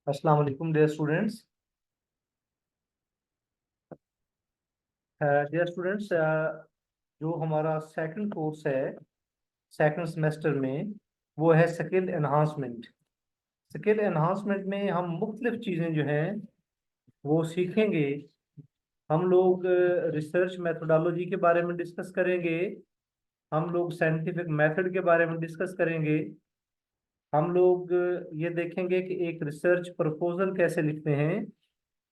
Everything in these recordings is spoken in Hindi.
अस्सलाम वालेकुम डियर स्टूडेंट्स। डियर स्टूडेंट्स, जो हमारा सेकंड कोर्स है सेकंड सेमेस्टर में, वो है स्किल एनहांसमेंट। स्किल एनहांसमेंट में हम मुख्तलिफ चीज़ें जो हैं वो सीखेंगे। हम लोग रिसर्च मेथोडोलॉजी के बारे में डिस्कस करेंगे। हम लोग साइंटिफिक मेथड के बारे में डिस्कस करेंगे। हम लोग ये देखेंगे कि एक रिसर्च प्रपोजल कैसे लिखते हैं।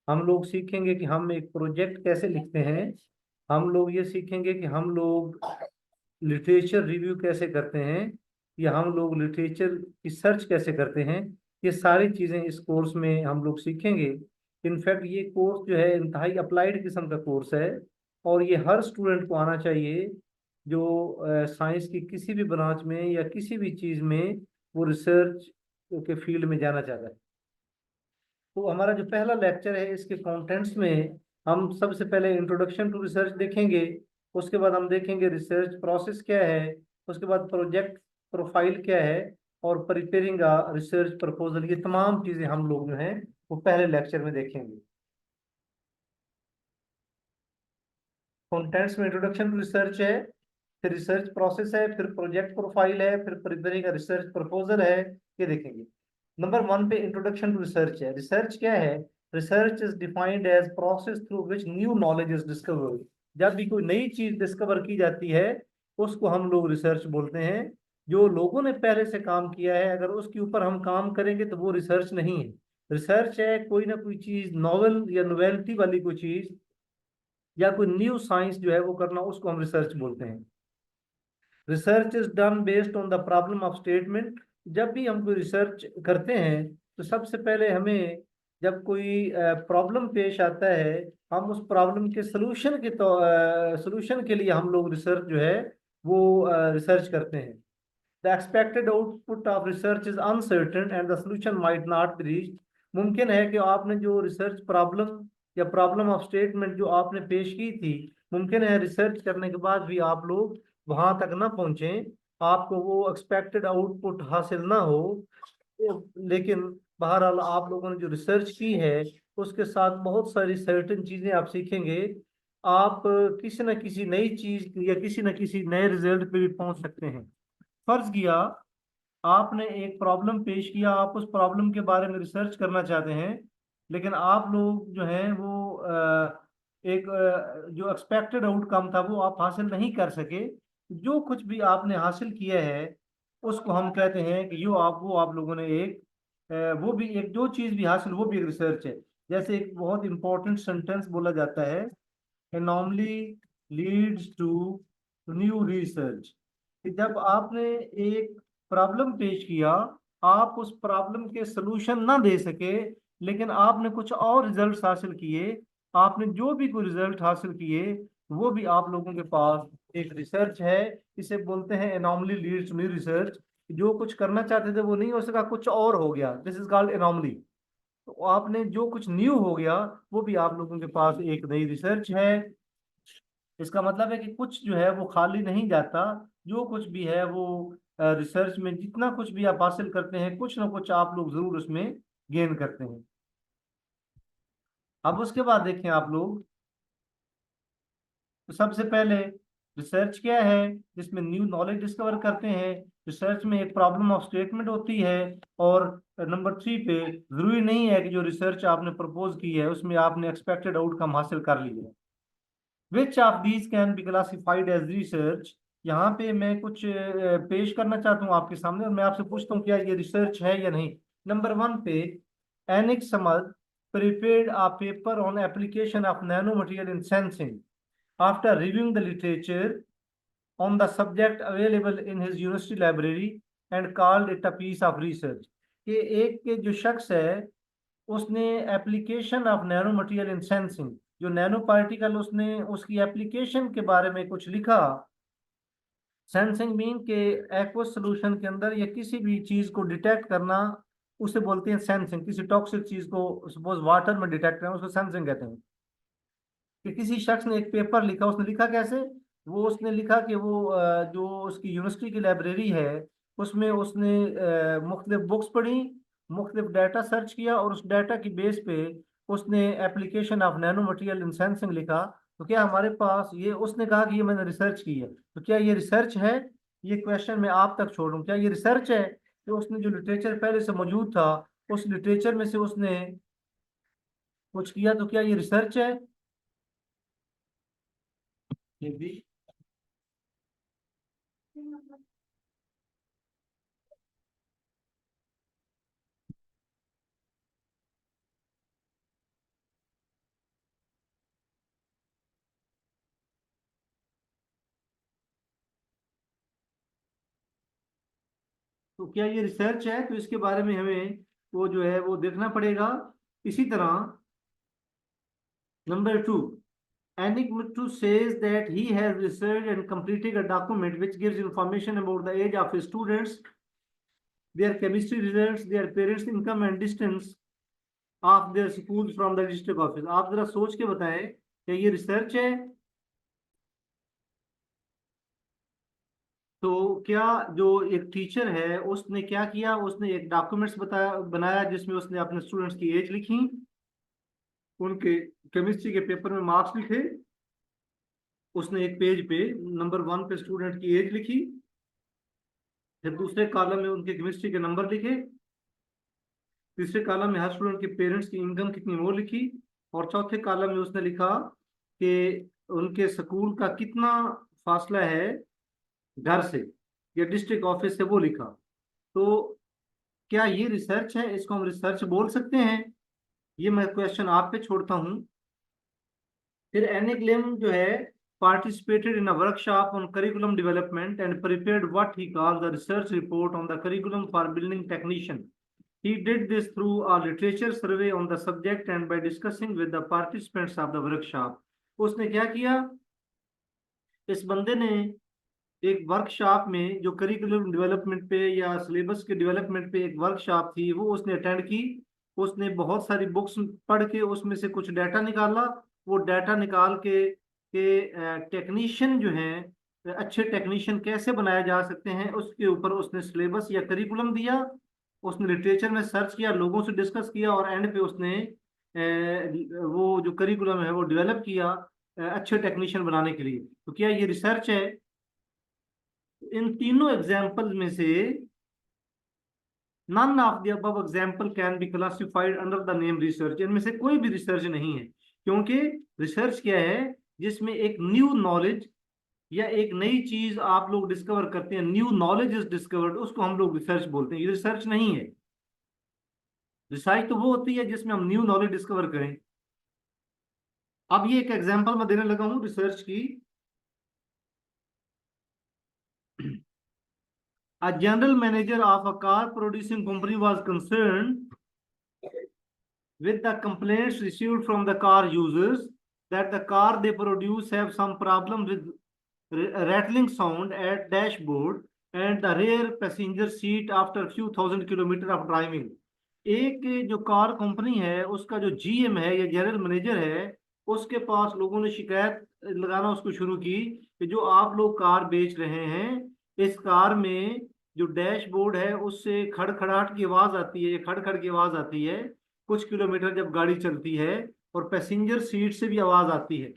हम लोग सीखेंगे कि हम एक प्रोजेक्ट कैसे लिखते हैं। हम लोग ये सीखेंगे कि हम लोग लिटरेचर रिव्यू कैसे करते हैं, या हम लोग लिटरेचर की सर्च कैसे करते हैं। ये सारी चीज़ें इस कोर्स में हम लोग सीखेंगे। इनफैक्ट ये कोर्स जो है इंतहाई अप्लाइड किस्म का कोर्स है, और ये हर स्टूडेंट को आना चाहिए जो साइंस की किसी भी ब्रांच में या किसी भी चीज़ में वो रिसर्च के फील्ड में जाना चाहता है। तो हमारा जो पहला लेक्चर है, इसके कंटेंट्स में हम सबसे पहले इंट्रोडक्शन टू रिसर्च देखेंगे। उसके बाद हम देखेंगे रिसर्च प्रोसेस क्या है। उसके बाद प्रोजेक्ट प्रोफाइल क्या है, और प्रिपेयरिंग अ रिसर्च प्रपोजल। ये तमाम चीज़ें हम लोग जो हैं वो पहले लेक्चर में देखेंगे। कंटेंट्स में इंट्रोडक्शन टू रिसर्च है, फिर रिसर्च प्रोसेस है, फिर प्रोजेक्ट प्रोफाइल है, फिर प्रिपेयरिंग अ रिसर्च प्रपोजल है। ये देखेंगे। नंबर वन पे इंट्रोडक्शन टू रिसर्च है। रिसर्च क्या है? Research is defined as process through which new knowledge is discovered. जब भी कोई नई चीज डिस्कवर की जाती है, उसको हम लोग रिसर्च बोलते हैं। जो लोगों ने पहले से काम किया है, अगर उसके ऊपर हम काम करेंगे तो वो रिसर्च नहीं है। रिसर्च है कोई ना कोई चीज नॉवल या नोवेल्टी वाली कोई चीज, या कोई न्यू साइंस जो है वो करना, उसको हम रिसर्च बोलते हैं। Research is done based on the problem of statement. जब भी हम कोई रिसर्च करते हैं तो सबसे पहले हमें, जब कोई प्रॉब्लम पेश आता है, हम उस प्रॉब्लम के सोल्यूशन के तो सोल्यूशन के लिए हम लोग रिसर्च जो है वो रिसर्च करते हैं। The expected output of research is uncertain and the solution might not be reached. मुमकिन है कि आपने जो रिसर्च प्रॉब्लम या प्रॉब्लम ऑफ स्टेटमेंट जो आपने पेश की थी, मुमकिन है रिसर्च करने के बाद भी आप लोग वहां तक ना पहुंचे, आपको वो एक्सपेक्टेड आउटपुट हासिल ना हो। लेकिन बहरहाल आप लोगों ने जो रिसर्च की है, उसके साथ बहुत सारी सर्टेन चीजें आप सीखेंगे। आप किसी न किसी नई चीज या किसी न किसी नए रिजल्ट पे भी पहुंच सकते हैं। फर्ज किया आपने एक प्रॉब्लम पेश किया, आप उस प्रॉब्लम के बारे में रिसर्च करना चाहते हैं, लेकिन आप लोग जो हैं वो जो एक्सपेक्टेड आउटकम था वो आप हासिल नहीं कर सके। जो कुछ भी आपने हासिल किया है, उसको हम कहते हैं कि वो आप लोगों ने एक वो भी एक जो चीज़ भी हासिल, वो भी एक रिसर्च है। जैसे एक बहुत इंपॉर्टेंट सेंटेंस बोला जाता है, anomaly leads to new research. कि जब आपने एक प्रॉब्लम पेश किया, आप उस प्रॉब्लम के सलूशन ना दे सके, लेकिन आपने कुछ और रिजल्ट्स हासिल किए। आपने जो भी कोई रिजल्ट हासिल किए, वो भी आप लोगों के पास एक रिसर्च है। इसे बोलते हैं anomaly leads to new research. जो कुछ करना चाहते थे वो नहीं हो सका, कुछ और हो गया, दिस इज कॉल्ड एनॉमली। तो आपने जो कुछ न्यू हो गया, वो भी आप लोगों के पास एक नई रिसर्च है। इसका मतलब है कि कुछ जो है वो खाली नहीं जाता। जो कुछ भी है वो रिसर्च में जितना कुछ भी आप हासिल करते हैं, कुछ ना कुछ आप लोग जरूर उसमें गेन करते हैं। अब उसके बाद देखें आप लोग, तो सबसे पहले रिसर्च क्या है, जिसमें न्यू नॉलेज डिस्कवर करते हैं। रिसर्च में एक प्रॉब्लम ऑफ स्टेटमेंट होती है। और नंबर थ्री पे जरूरी नहीं है कि जो रिसर्च आपने प्रपोज की है उसमें आपने एक्सपेक्टेड आउटकम हासिल कर लिया है। Which of these can be classified as research. यहाँ पे मैं कुछ पेश करना चाहता हूँ आपके सामने, और मैं आपसे पूछता हूँ क्या ये रिसर्च है या नहीं। नंबर वन पे, एनिक Samad prepared a paper on application of nanomaterial in sensing after reviewing the literature on the subject available in his university library and called it a piece of research। कि एक के जो शख्स है, उसने application of nano material in sensing, जो नैनो पार्टिकल, उसने उसकी एप्लीकेशन के बारे में कुछ लिखा। सेंसिंग मीन के एक्वस सोल्यूशन के अंदर या किसी भी चीज को डिटेक्ट करना, उसे बोलते हैं सेंसिंग। किसी टॉक्सिक चीज को सपोज वाटर में डिटेक्ट करना, उसको सेंसिंग कहते हैं। कि किसी शख्स ने एक पेपर लिखा, उसने लिखा कैसे? वो उसने लिखा कि वो जो उसकी यूनिवर्सिटी की लाइब्रेरी है, उसमें उसने मुख्तलिफ बुक्स पढ़ी, मुख्तलिफ डाटा सर्च किया और उस डाटा की बेस पे उसने application of nano material in sensing लिखा। तो क्या हमारे पास ये, उसने कहा कि ये मैंने रिसर्च की है, तो क्या ये रिसर्च है? ये क्वेश्चन मैं आप तक छोड़ दूं, क्या ये रिसर्च है कि उसने जो लिटरेचर पहले से मौजूद था उस लिटरेचर में से उसने कुछ किया? तो क्या ये रिसर्च है? ये भी तो क्या ये रिसर्च है? तो इसके बारे में हमें वो जो है वो देखना पड़ेगा। इसी तरह number 2, Enigmatou says that he has researched and completed a document which gives information about the age of his students, their chemistry results, their parents' income and distance of their schools from the district office। आप जरा सोच के बताएं क्या ये रिसर्च है? तो क्या जो एक टीचर है उसने क्या किया, उसने एक डॉक्यूमेंट्स बताया बनाया जिसमें उसने अपने स्टूडेंट्स की एज लिखी, उनके केमिस्ट्री के पेपर में मार्क्स लिखे, उसने एक पेज पे नंबर 1 पे स्टूडेंट की एज लिखी, फिर दूसरे कॉलम में उनके केमिस्ट्री के नंबर लिखे, तीसरे कॉलम में हर स्टूडेंट के पेरेंट्स की इनकम कितनी वो लिखी, और चौथे कॉलम में उसने लिखा कि उनके स्कूल का कितना फासला है घर से या डिस्ट्रिक्ट ऑफिस से, वो लिखा। तो क्या ये रिसर्च है? इसको हम रिसर्च बोल सकते हैं? ये मैं क्वेश्चन आप पे छोड़ता हूँ। फिर एनिग्लेम जो है participated in a workshop on curriculum development and prepared what he called the research report on the curriculum for building technician. He did this through a literature survey on the subject and by discussing with the participants of the workshop. उसने क्या किया? इस बंदे ने एक वर्कशॉप में जो करिकुलम डेवलपमेंट पे या सिलेबस के डेवलपमेंट पे एक वर्कशॉप थी वो उसने अटेंड की। उसने बहुत सारी बुक्स पढ़ के उसमें से कुछ डाटा निकाला। वो डाटा निकाल के टेक्नीशियन जो हैं, अच्छे टेक्नीशियन कैसे बनाए जा सकते हैं उसके ऊपर उसने सिलेबस या करिकुलम दिया। उसने लिटरेचर में सर्च किया, लोगों से डिस्कस किया और एंड पे उसने वो जो करिकुलम है वो डेवलप किया अच्छे टेक्नीशियन बनाने के लिए। तो क्या ये रिसर्च है? इन तीनों एग्जाम्पल में से none of the above example can be classified under the name research। इनमें से कोई भी रिसर्च नहीं है, क्योंकि रिसर्च क्या है? जिसमें एक न्यू नॉलेज या एक नई चीज आप लोग डिस्कवर करते हैं, न्यू नॉलेज इज डिस्कवर्ड, उसको हम लोग रिसर्च बोलते हैं। ये रिसर्च नहीं है। रिसर्च तो वो होती है जिसमें हम न्यू नॉलेज डिस्कवर करें। अब ये एक एग्जांपल मैं देने लगा हूं रिसर्च की। A general manager of a car producing company was concerned with the complaints received from the car users that the car they produce have some problem with rattling sound at dashboard and the rear passenger seat after few thousand kilometer of driving। एक जो कार कंपनी है उसका जो जीएम है या जनरल मैनेजर है, उसके पास लोगों ने शिकायत लगाना उसको शुरू की कि जो आप लोग कार बेच रहे हैं इस कार में जो डैशबोर्ड है उससे खड़खड़ाहट की आवाज आती है, खड़खड़ की आवाज आती है कुछ किलोमीटर जब गाड़ी चलती है, और पैसेंजर सीट से भी आवाज आती है।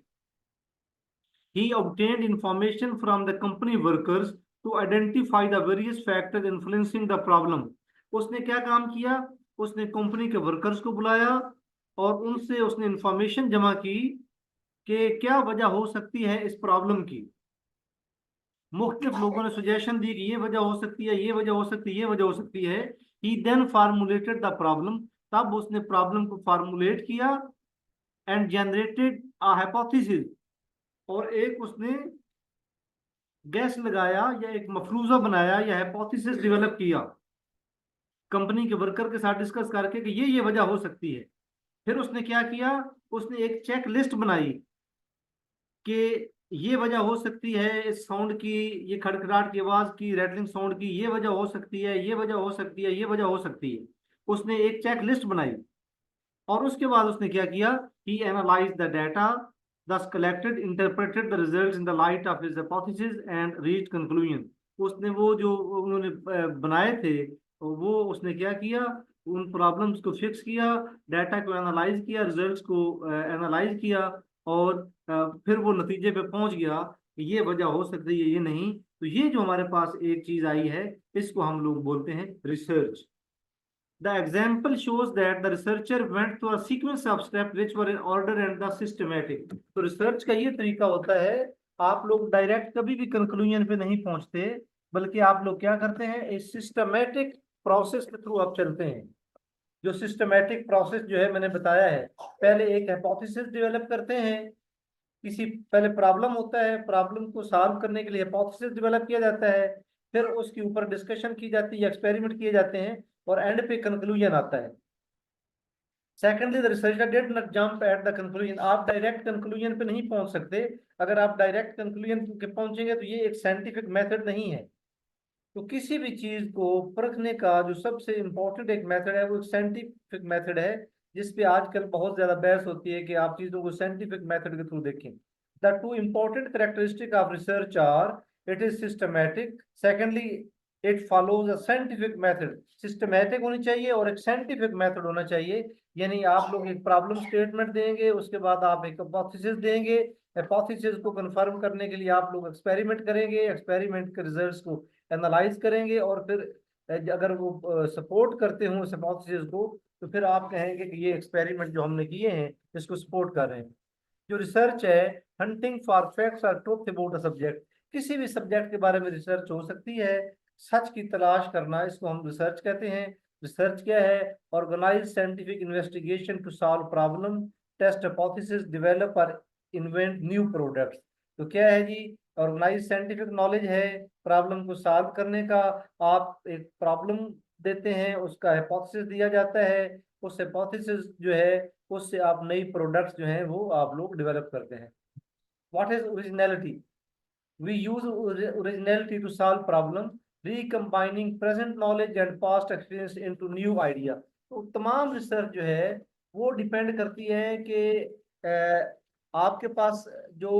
He obtained information from the company workers to identify the various factors influencing the problem। उसने क्या काम किया? उसने कंपनी के वर्कर्स को बुलाया और उनसे उसने इंफॉर्मेशन जमा की कि क्या वजह हो सकती है इस प्रॉब्लम की। मुख्तलिफ लोगों ने सुजेशन दी कि ये वजह हो सकती है, ये वजह हो सकती है, ये वजह हो सकती है। ही देन फार्मुलेटेड द प्रॉब्लम। तब उसने प्रॉब्लम को फार्मुलेट किया एंड जनरेटेड अ हाइपोथेसिस, और एक उसने गैस लगाया या एक मफरूजा बनाया या हाइपोथेसिस डेवलप किया कंपनी के वर्कर के साथ डिस्कस करके कि ये वजह हो सकती है। फिर उसने क्या किया? उसने एक चेक लिस्ट बनाई कि ये वजह हो सकती है इस साउंड की, ये खड़खड़ाहट की आवाज की, रैटलिंग साउंड की, ये वजह हो सकती है, ये वजह हो सकती है, ये वजह हो सकती है। उसने एक चेक लिस्ट बनाई और उसके बाद उसने क्या किया? He analyse the data, thus collected interpreted the results in the light of his hypothesis and reached conclusion। उसने वो जो उन्होंने बनाए थे वो उसने क्या किया? उन प्रॉब्लम्स को फिक्स किया, डाटा को एनालाइज किया, रिजल्ट्स को एनालाइज किया, और फिर वो नतीजे पे पहुंच गया कि ये वजह हो सकती है, ये नहीं। तो ये जो हमारे पास एक चीज आई है, इसको हम लोग बोलते हैं research. The example shows that the researcher went through a sequence of steps which were in order and the systematic। तो रिसर्च का ये तरीका होता है, आप लोग डायरेक्ट कभी भी कंक्लूजन पे नहीं पहुंचते, बल्कि आप लोग क्या करते हैं, एक सिस्टमेटिक प्रोसेस के थ्रू आप चलते हैं। जो सिस्टमेटिक प्रोसेस जो है मैंने बताया है, पहले एक हाइपोथेसिस डेवलप करते हैं। किसी पहले प्रॉब्लम होता है, प्रॉब्लम को सॉल्व करने के लिए हाइपोथेसिस डेवलप किया जाता है, फिर उसके ऊपर डिस्कशन की जाती है, एक्सपेरिमेंट किए जाते हैं, और एंड पे कंक्लूजन आता है। Secondly the researcher did not jump at the conclusion. आप डायरेक्ट कंक्लूजन पे नहीं पहुंच सकते। अगर आप डायरेक्ट कंक्लूजन पे पहुंचेंगे तो ये एक साइंटिफिक मेथड नहीं है। तो किसी भी चीज को परखने का जो सबसे इम्पोर्टेंट एक मेथड है, वो एक साइंटिफिक मेथड है, जिसपे आजकल बहुत ज्यादा बहस होती है कि आप चीजों को साइंटिफिक मेथड के थ्रू देखें। The two important characteristic of research are, it is systematic, secondly it follows a scientific method. Systematic होनी चाहिए और एक साइंटिफिक मेथड होना चाहिए। यानी आप लोग एक प्रॉब्लम स्टेटमेंट देंगे, उसके बाद आप एक हाइपोथेसिस देंगे, हाइपोथेसिस को कंफर्म करने के लिए आप लोग एक्सपेरिमेंट करेंगे, एक्सपेरिमेंट के रिजल्ट्स को एनालाइज करेंगे, और फिर अगर वो सपोर्ट करते हो उस हाइपोथेसिस को, तो फिर आप कहेंगे कि ये एक्सपेरिमेंट जो हमने किए हैं इसको सपोर्ट कर रहे हैं। जो रिसर्च है, हंटिंग फॉर फैक्ट्स और ट्रुथ अबाउट अ सब्जेक्ट। किसी भी सब्जेक्ट के बारे में रिसर्च हो सकती है, सच की तलाश करना, इसको हम रिसर्च कहते हैं। रिसर्च क्या है? Organise scientific investigation to solve problem, test hypothesis, develop और इन्वेंट न्यू प्रोडक्ट्स। तो क्या है जी? ऑर्गेनाइज साइंटिफिक नॉलेज है प्रॉब्लम को सॉल्व करने का। आप एक प्रॉब्लम देते हैं, उसका हाइपोथेसिस दिया जाता है, उस हाइपोथेसिस जो है उससे आप नई प्रोडक्ट्स जो हैं वो आप लोग डेवलप करते हैं। What is originality? We use originality to solve problem, recombining present knowledge and past experience into new idea. तो तमाम रिसर्च जो है वो डिपेंड करती है कि आपके पास जो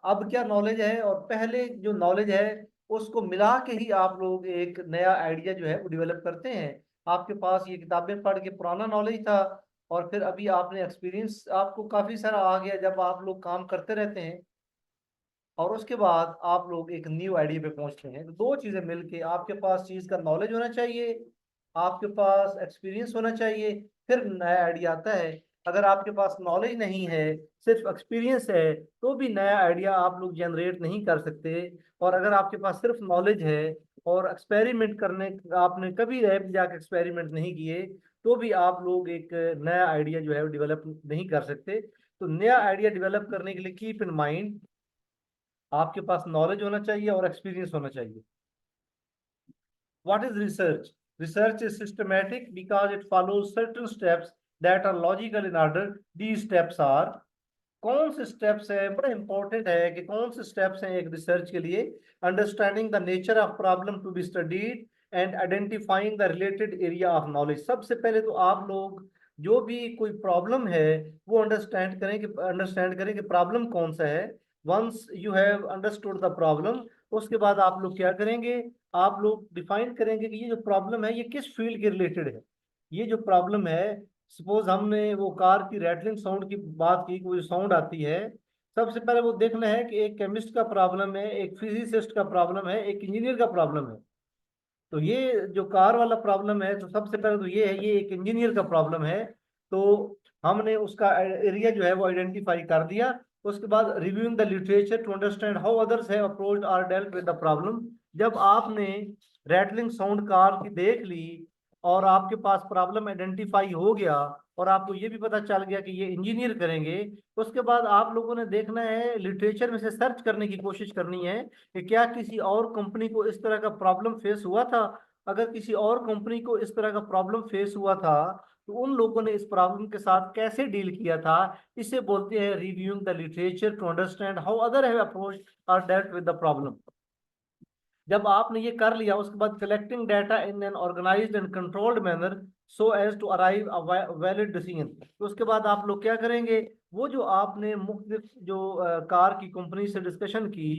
अब क्या नॉलेज है, और पहले जो नॉलेज है उसको मिला के ही आप लोग एक नया आइडिया जो है वो डेवलप करते हैं। आपके पास ये किताबें पढ़ के पुराना नॉलेज था, और फिर अभी आपने एक्सपीरियंस आपको काफी सारा आ गया जब आप लोग काम करते रहते हैं, और उसके बाद आप लोग एक न्यू आइडिया पे पहुंचते हैं। तो दो चीजें मिलके, आपके पास चीज का नॉलेज होना चाहिए, आपके पास एक्सपीरियंस होना चाहिए, फिर नया आइडिया आता है। अगर आपके पास नॉलेज नहीं है, सिर्फ एक्सपीरियंस है, तो भी नया आइडिया आप लोग जनरेट नहीं कर सकते। और अगर आपके पास सिर्फ नॉलेज है और एक्सपेरिमेंट करने, आपने कभी लैब जाकर एक्सपेरिमेंट नहीं किए, तो भी आप लोग एक नया आइडिया जो है वो डेवलप नहीं कर सकते। तो नया आइडिया डेवलप करने के लिए कीप इन माइंड, आपके पास नॉलेज होना चाहिए और एक्सपीरियंस होना चाहिए। What is research? Research is systematic because it follows certain steps that are logical in order. These steps are, कौन से स्टेप्स है? बड़ा इंपॉर्टेंट है कि कौन से स्टेप्स हैं एक रिसर्च के लिए। Understanding the nature of problem to be studied and identifying the related area of knowledge. सबसे पहले तो आप लोग जो भी कोई प्रॉब्लम है वो अंडरस्टैंड करें कि प्रॉब्लम कौन सा है। Once you have understood the problem, उसके बाद आप लोग क्या करेंगे, आप लोग डिफाइन करेंगे कि ये जो प्रॉब्लम है ये किस फील्ड के रिलेटेड है। ये जो प्रॉब्लम है, सपोज हमने वो कार की रैटलिंग साउंड की बात की, कोई साउंड आती है, सबसे पहले वो देखना है कि एक केमिस्ट का प्रॉब्लम है, एक फिजिसिस्ट का प्रॉब्लम है, एक इंजीनियर का प्रॉब्लम है। तो ये जो कार वाला प्रॉब्लम है, तो सबसे पहले तो ये है, ये एक इंजीनियर का प्रॉब्लम है। तो हमने उसका एरिया जो है वो आइडेंटिफाई कर दिया। उसके बाद reviewing the literature to understand how others have approached और डेल्ट विद द प्रॉब्लम। जब आपने रैटलिंग साउंड कार की देख ली और आपके पास प्रॉब्लम आइडेंटिफाई हो गया, और आपको ये भी पता चल गया कि ये इंजीनियर करेंगे, उसके बाद आप लोगों ने देखना है, लिटरेचर में से सर्च करने की कोशिश करनी है कि क्या किसी और कंपनी को इस तरह का प्रॉब्लम फेस हुआ था। अगर किसी और कंपनी को इस तरह का प्रॉब्लम फेस हुआ था, तो उन लोगों ने इस प्रॉब्लम के साथ कैसे डील किया था। इसे बोलते हैं reviewing the literature to understand how other have approached और डेल्ट विद द प्रॉब्लम। जब आपने ये कर लिया, उसके बाद collecting data in an organised and controlled manner so as to arrive a valid decision. तो उसके बाद आप लोग क्या करेंगे, वो जो आपने मुख्तलिफ जो कार की कंपनी से डिस्कशन की,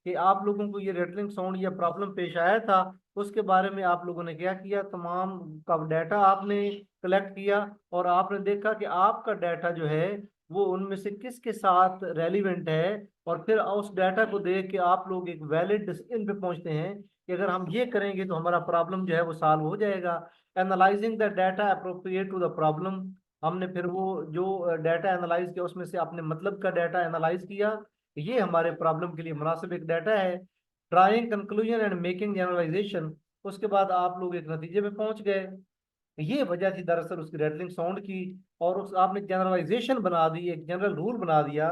कि आप लोगों को ये रेटलिंग साउंड या प्रॉब्लम पेश आया था, उसके बारे में आप लोगों ने क्या किया, तमाम का डाटा आपने कलेक्ट किया और आपने देखा कि आपका डाटा जो है वो उनमें से किसके साथ रेलिवेंट है, और फिर उस डाटा को देख के आप लोग एक वैलिड डिसीजन पे पहुंचते हैं कि अगर हम ये करेंगे तो हमारा प्रॉब्लम जो है वो सॉल्व हो जाएगा। Analysing the data appropriate to the problem, हमने फिर वो जो डाटा एनालाइज किया उसमें से अपने मतलब का डाटा एनालाइज किया, ये हमारे प्रॉब्लम के लिए मुनासिब एक डाटा है। Drawing conclusion and making generalisation, उसके बाद आप लोग एक नतीजे पे पहुंच गए। ये वजह थी दरअसल उसकी रेटलिंग साउंड की, और उस आपने जनरलाइजेशन बना दी, एक जनरल रूल बना दिया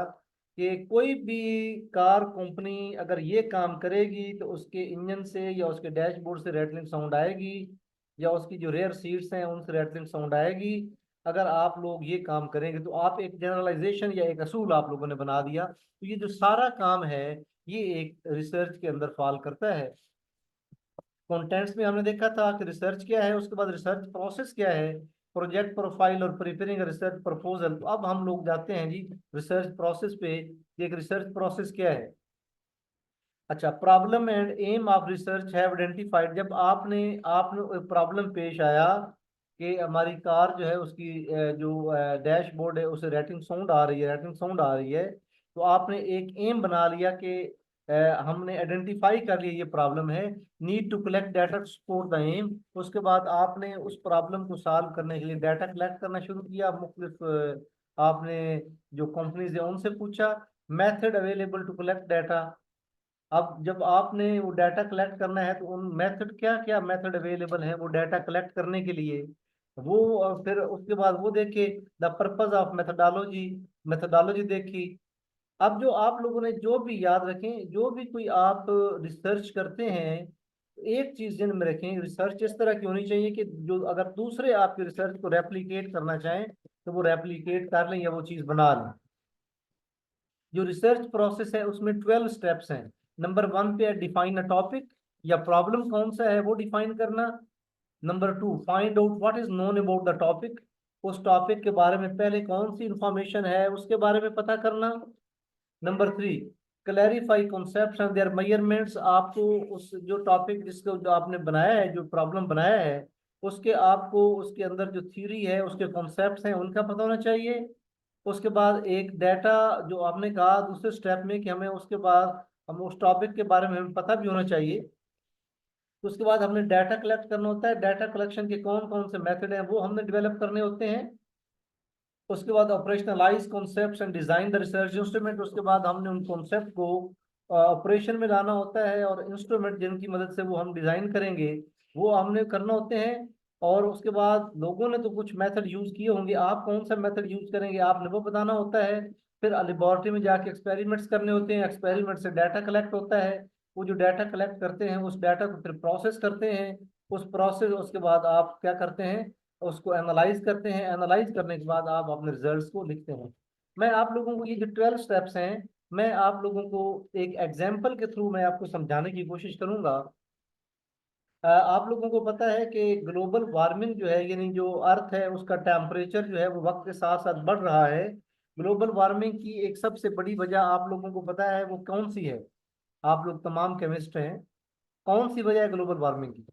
कि कोई भी कार कंपनी अगर ये काम करेगी तो उसके इंजन से या उसके डैशबोर्ड से रेटलिंग साउंड आएगी, या उसकी जो रेयर सीट्स हैं उनसे रेटलिंग साउंड आएगी। अगर आप लोग ये काम करेंगे तो आप एक जनरलाइजेशन या एक असूल आप लोगों ने बना दिया। तो ये जो सारा काम है ये एक रिसर्च के अंदर फॉल करता है। कंटेंट्स में हमने देखा था कि रिसर्च क्या है, उसके बाद रिसर्च प्रोसेस क्या है, प्रोजेक्ट प्रोफाइल और प्रिपेयरिंग रिसर्च प्रपोजल। तो अब हम लोग जाते हैं जी रिसर्च प्रोसेस पे कि एक रिसर्च प्रोसेस क्या है। अच्छा, problem and aim of research have identified, जब आपने आपने प्रॉब्लम पेश आया कि हमारी कार जो है उसकी जो डैशबोर्ड है उसे रेटिंग साउंड आ रही है, रेटिंग साउंड आ रही है, तो आपने एक एम बना लिया कि हमने आइडेंटिफाई कर लिया ये प्रॉब्लम है, need to collect data to support the aim. उसके बाद आपने उस प्रॉब्लम को सॉल्व करने के लिए डाटा कलेक्ट करना शुरू किया, मुख्तलिफ आपने जो कंपनीज है उनसे पूछा। Method available to collect data, अब जब आपने वो डाटा कलेक्ट करना है तो उन मेथड, क्या क्या मेथड अवेलेबल है वो डाटा कलेक्ट करने के लिए, वो और फिर उसके बाद वो देखे the purpose of methodology, methodology देखी। अब जो आप लोगों ने जो भी याद रखें, जो भी कोई आप रिसर्च करते हैं, एक चीज जिन में रखें, रिसर्च इस तरह की होनी चाहिए कि जो अगर दूसरे आपके रिसर्च को रेप्लिकेट करना चाहें तो वो रेप्लिकेट कर लें या वो चीज बना लें। जो रिसर्च प्रोसेस है उसमें 12 स्टेप्स हैं। नंबर 1 पे डिफाइन अ टॉपिक, या प्रॉब्लम कौन सा है वो डिफाइन करना। Number 2, find out what is known about the topic, उस टॉपिक के बारे में पहले कौन सी इंफॉर्मेशन है उसके बारे में पता करना। Number 3, clarify concepts and their measurements, आपको उस जो टॉपिक जिसको जो आपने बनाया है, जो प्रॉब्लम बनाया है, उसके आपको उसके अंदर जो थ्योरी है उसके कॉन्सेप्ट्स हैं उनका पता होना चाहिए। उसके बाद एक डाटा, जो आपने कहा दूसरे स्टेप में कि हमें उसके बाद हम उस टॉपिक के बारे में हमें पता भी होना चाहिए। तो उसके बाद हमने डाटा कलेक्ट करना होता है, डाटा कलेक्शन के कौन कौन से मेथड हैं वो हमने डेवलप करने होते हैं। उसके बाद operationalise concepts and design the research instrument, उसके बाद हमने उन कॉन्सेप्ट को ऑपरेशन में लाना होता है, और इंस्ट्रूमेंट जिनकी मदद से वो हम डिजाइन करेंगे वो हमने करना होते हैं। और उसके बाद लोगों ने तो कुछ मेथड यूज किए होंगे, आप कौन सा मेथड यूज करेंगे आपने वो बताना होता है। फिर लेबोरेटरी में जाके एक्सपेरिमेंट्स करने होते हैं, एक्सपेरिमेंट से डाटा कलेक्ट होता है, वो जो डाटा कलेक्ट करते हैं उस डाटा को फिर प्रोसेस करते हैं। उस प्रोसेस उसके बाद आप क्या करते हैं, उसको एनालाइज करते हैं, एनालाइज करने के बाद आप अपने रिजल्ट्स को लिखते हैं। मैं आप लोगों को ये जो 12 स्टेप्स हैं, मैं आप लोगों को एक एग्जाम्पल के थ्रू मैं आपको समझाने की कोशिश करूंगा। आप लोगों को पता है कि ग्लोबल वार्मिंग जो है, यानी जो अर्थ है उसका टेम्परेचर जो है वो वक्त के साथ साथ बढ़ रहा है। ग्लोबल वार्मिंग की एक सबसे बड़ी वजह आप लोगों को पता है वो कौन सी है, आप लोग तमाम केमिस्ट हैं, कौन सी वजह है ग्लोबल वार्मिंग की।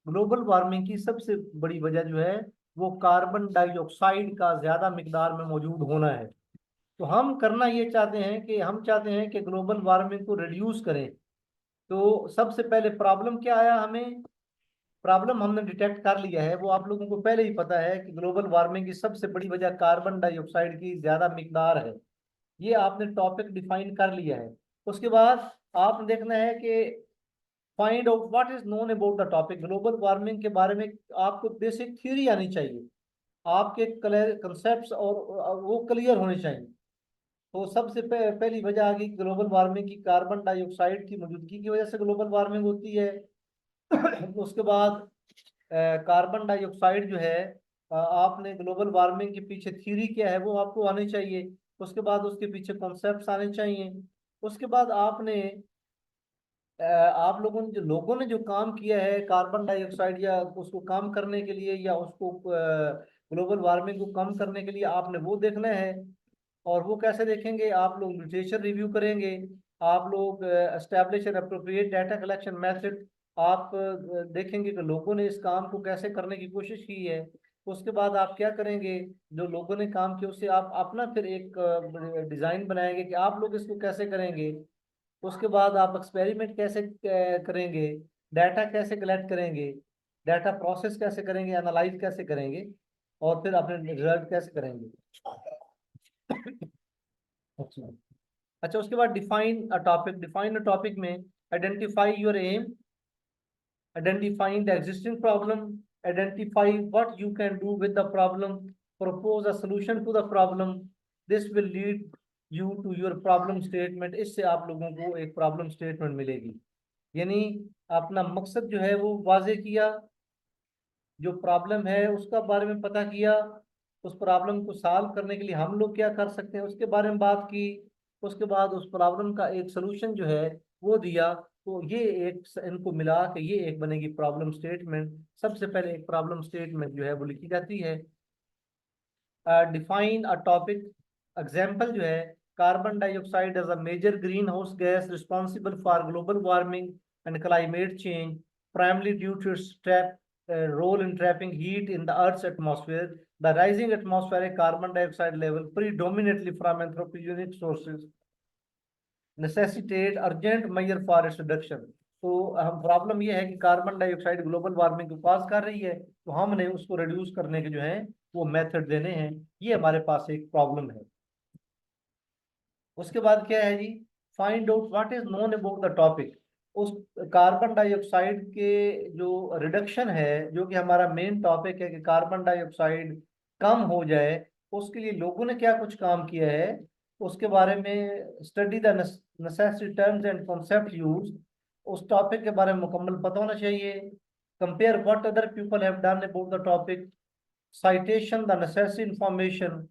ग्लोबल वार्मिंग की सबसे बड़ी वजह जो है वो कार्बन डाइऑक्साइड का ज्यादा मिकदार में मौजूद होना है। तो हम करना ये चाहते हैं कि हम चाहते हैं कि ग्लोबल वार्मिंग को रिड्यूस करें। तो सबसे पहले प्रॉब्लम क्या आया हमें, प्रॉब्लम हमने डिटेक्ट कर लिया है, वो आप लोगों को पहले ही पता है कि ग्लोबल वार्मिंग की सबसे बड़ी वजह कार्बन डाइऑक्साइड की ज्यादा मिकदार है। ये आपने टॉपिक डिफाइन कर लिया है। उसके बाद आपने देखना है कि find out what is known about the topic, global warming के बारे में आपको बेसिक थ्योरी आनी चाहिए, आपके कंसेप्ट और वो क्लियर होने चाहिए। तो सबसे पहली वजह आ गई ग्लोबल वार्मिंग की, कार्बन डाइऑक्साइड की मौजूदगी की वजह से ग्लोबल वार्मिंग होती है। उसके बाद कार्बन डाइऑक्साइड जो है, आपने ग्लोबल वार्मिंग के पीछे थ्योरी क्या है वो आपको आनी चाहिए। उसके बाद उसके पीछे कॉन्सेप्ट्स आने चाहिए। उसके बाद आपने आप लोगों ने जो काम किया है कार्बन डाइऑक्साइड या उसको कम करने के लिए, या उसको ग्लोबल वार्मिंग को कम करने के लिए आपने वो देखना है। और वो कैसे देखेंगे, आप लोग लिटरेचर रिव्यू करेंगे, आप लोग establish an appropriate data collection method, आप देखेंगे कि लोगों ने इस काम को कैसे करने की कोशिश की है। उसके बाद आप क्या करेंगे, जो लोगों ने काम किया उससे आप अपना फिर एक डिजाइन बनाएंगे कि आप लोग इसको कैसे करेंगे। उसके बाद आप एक्सपेरिमेंट कैसे करेंगे, डाटा कैसे कलेक्ट करेंगे, डाटा प्रोसेस कैसे करेंगे, एनालाइज कैसे करेंगे, और फिर अपने रिजल्ट कैसे करेंगे। अच्छा। अच्छा, उसके बाद define a topic, define a topic में identify your aim, identifying the existing problem, identify what you can do with the problem, propose a solution to the problem. This will lead you to your problem statement. इससे आप लोगों को एक प्रॉब्लम स्टेटमेंट मिलेगी, यानी अपना मकसद जो है वो वाजे किया, जो प्रॉब्लम है उसका बारे में पता किया, उस प्रॉब्लम को सॉल्व करने के लिए हम लोग क्या कर सकते हैं उसके बारे में बात की। उसके बाद उस प्रॉब्लम का एक सोल्यूशन जो है वो दिया। तो ये एक इनको मिला के ये एक बनेगी प्रॉब्लम स्टेटमेंट। सबसे पहले एक प्रॉब्लम स्टेटमेंट जो है वो लिखी जाती है। डिफाइन अ टॉपिक, एग्जाम्पल जो है, carbon dioxide as a major green house gas responsible for global warming and climate change, primarily due to its role in trapping heat in the Earth's atmosphere. The rising atmospheric carbon dioxide level, predominantly from anthropogenic sources, necessitate urgent measure for its reduction. तो हम प्रॉब्लम ये है कि कार्बन डाइऑक्साइड ग्लोबल वार्मिंग को कॉज कर रही है, तो हमने उसको रिड्यूस करने के जो है वो मेथड देने हैं। ये हमारे पास एक प्रॉब्लम है। उसके बाद क्या है जी, find out what is known about the topic. उस कार्बन डाइऑक्साइड के जो रिडक्शन है, जो कि हमारा मेन टॉपिक है कि कार्बन डाइऑक्साइड कम हो जाए, उसके लिए लोगों ने क्या कुछ काम किया है उसके बारे में study the necessary terms and concept use. उस टॉपिक के बारे में मुकम्मल पता होना चाहिए। Compare what other people have done about the topic, citation the necessary information,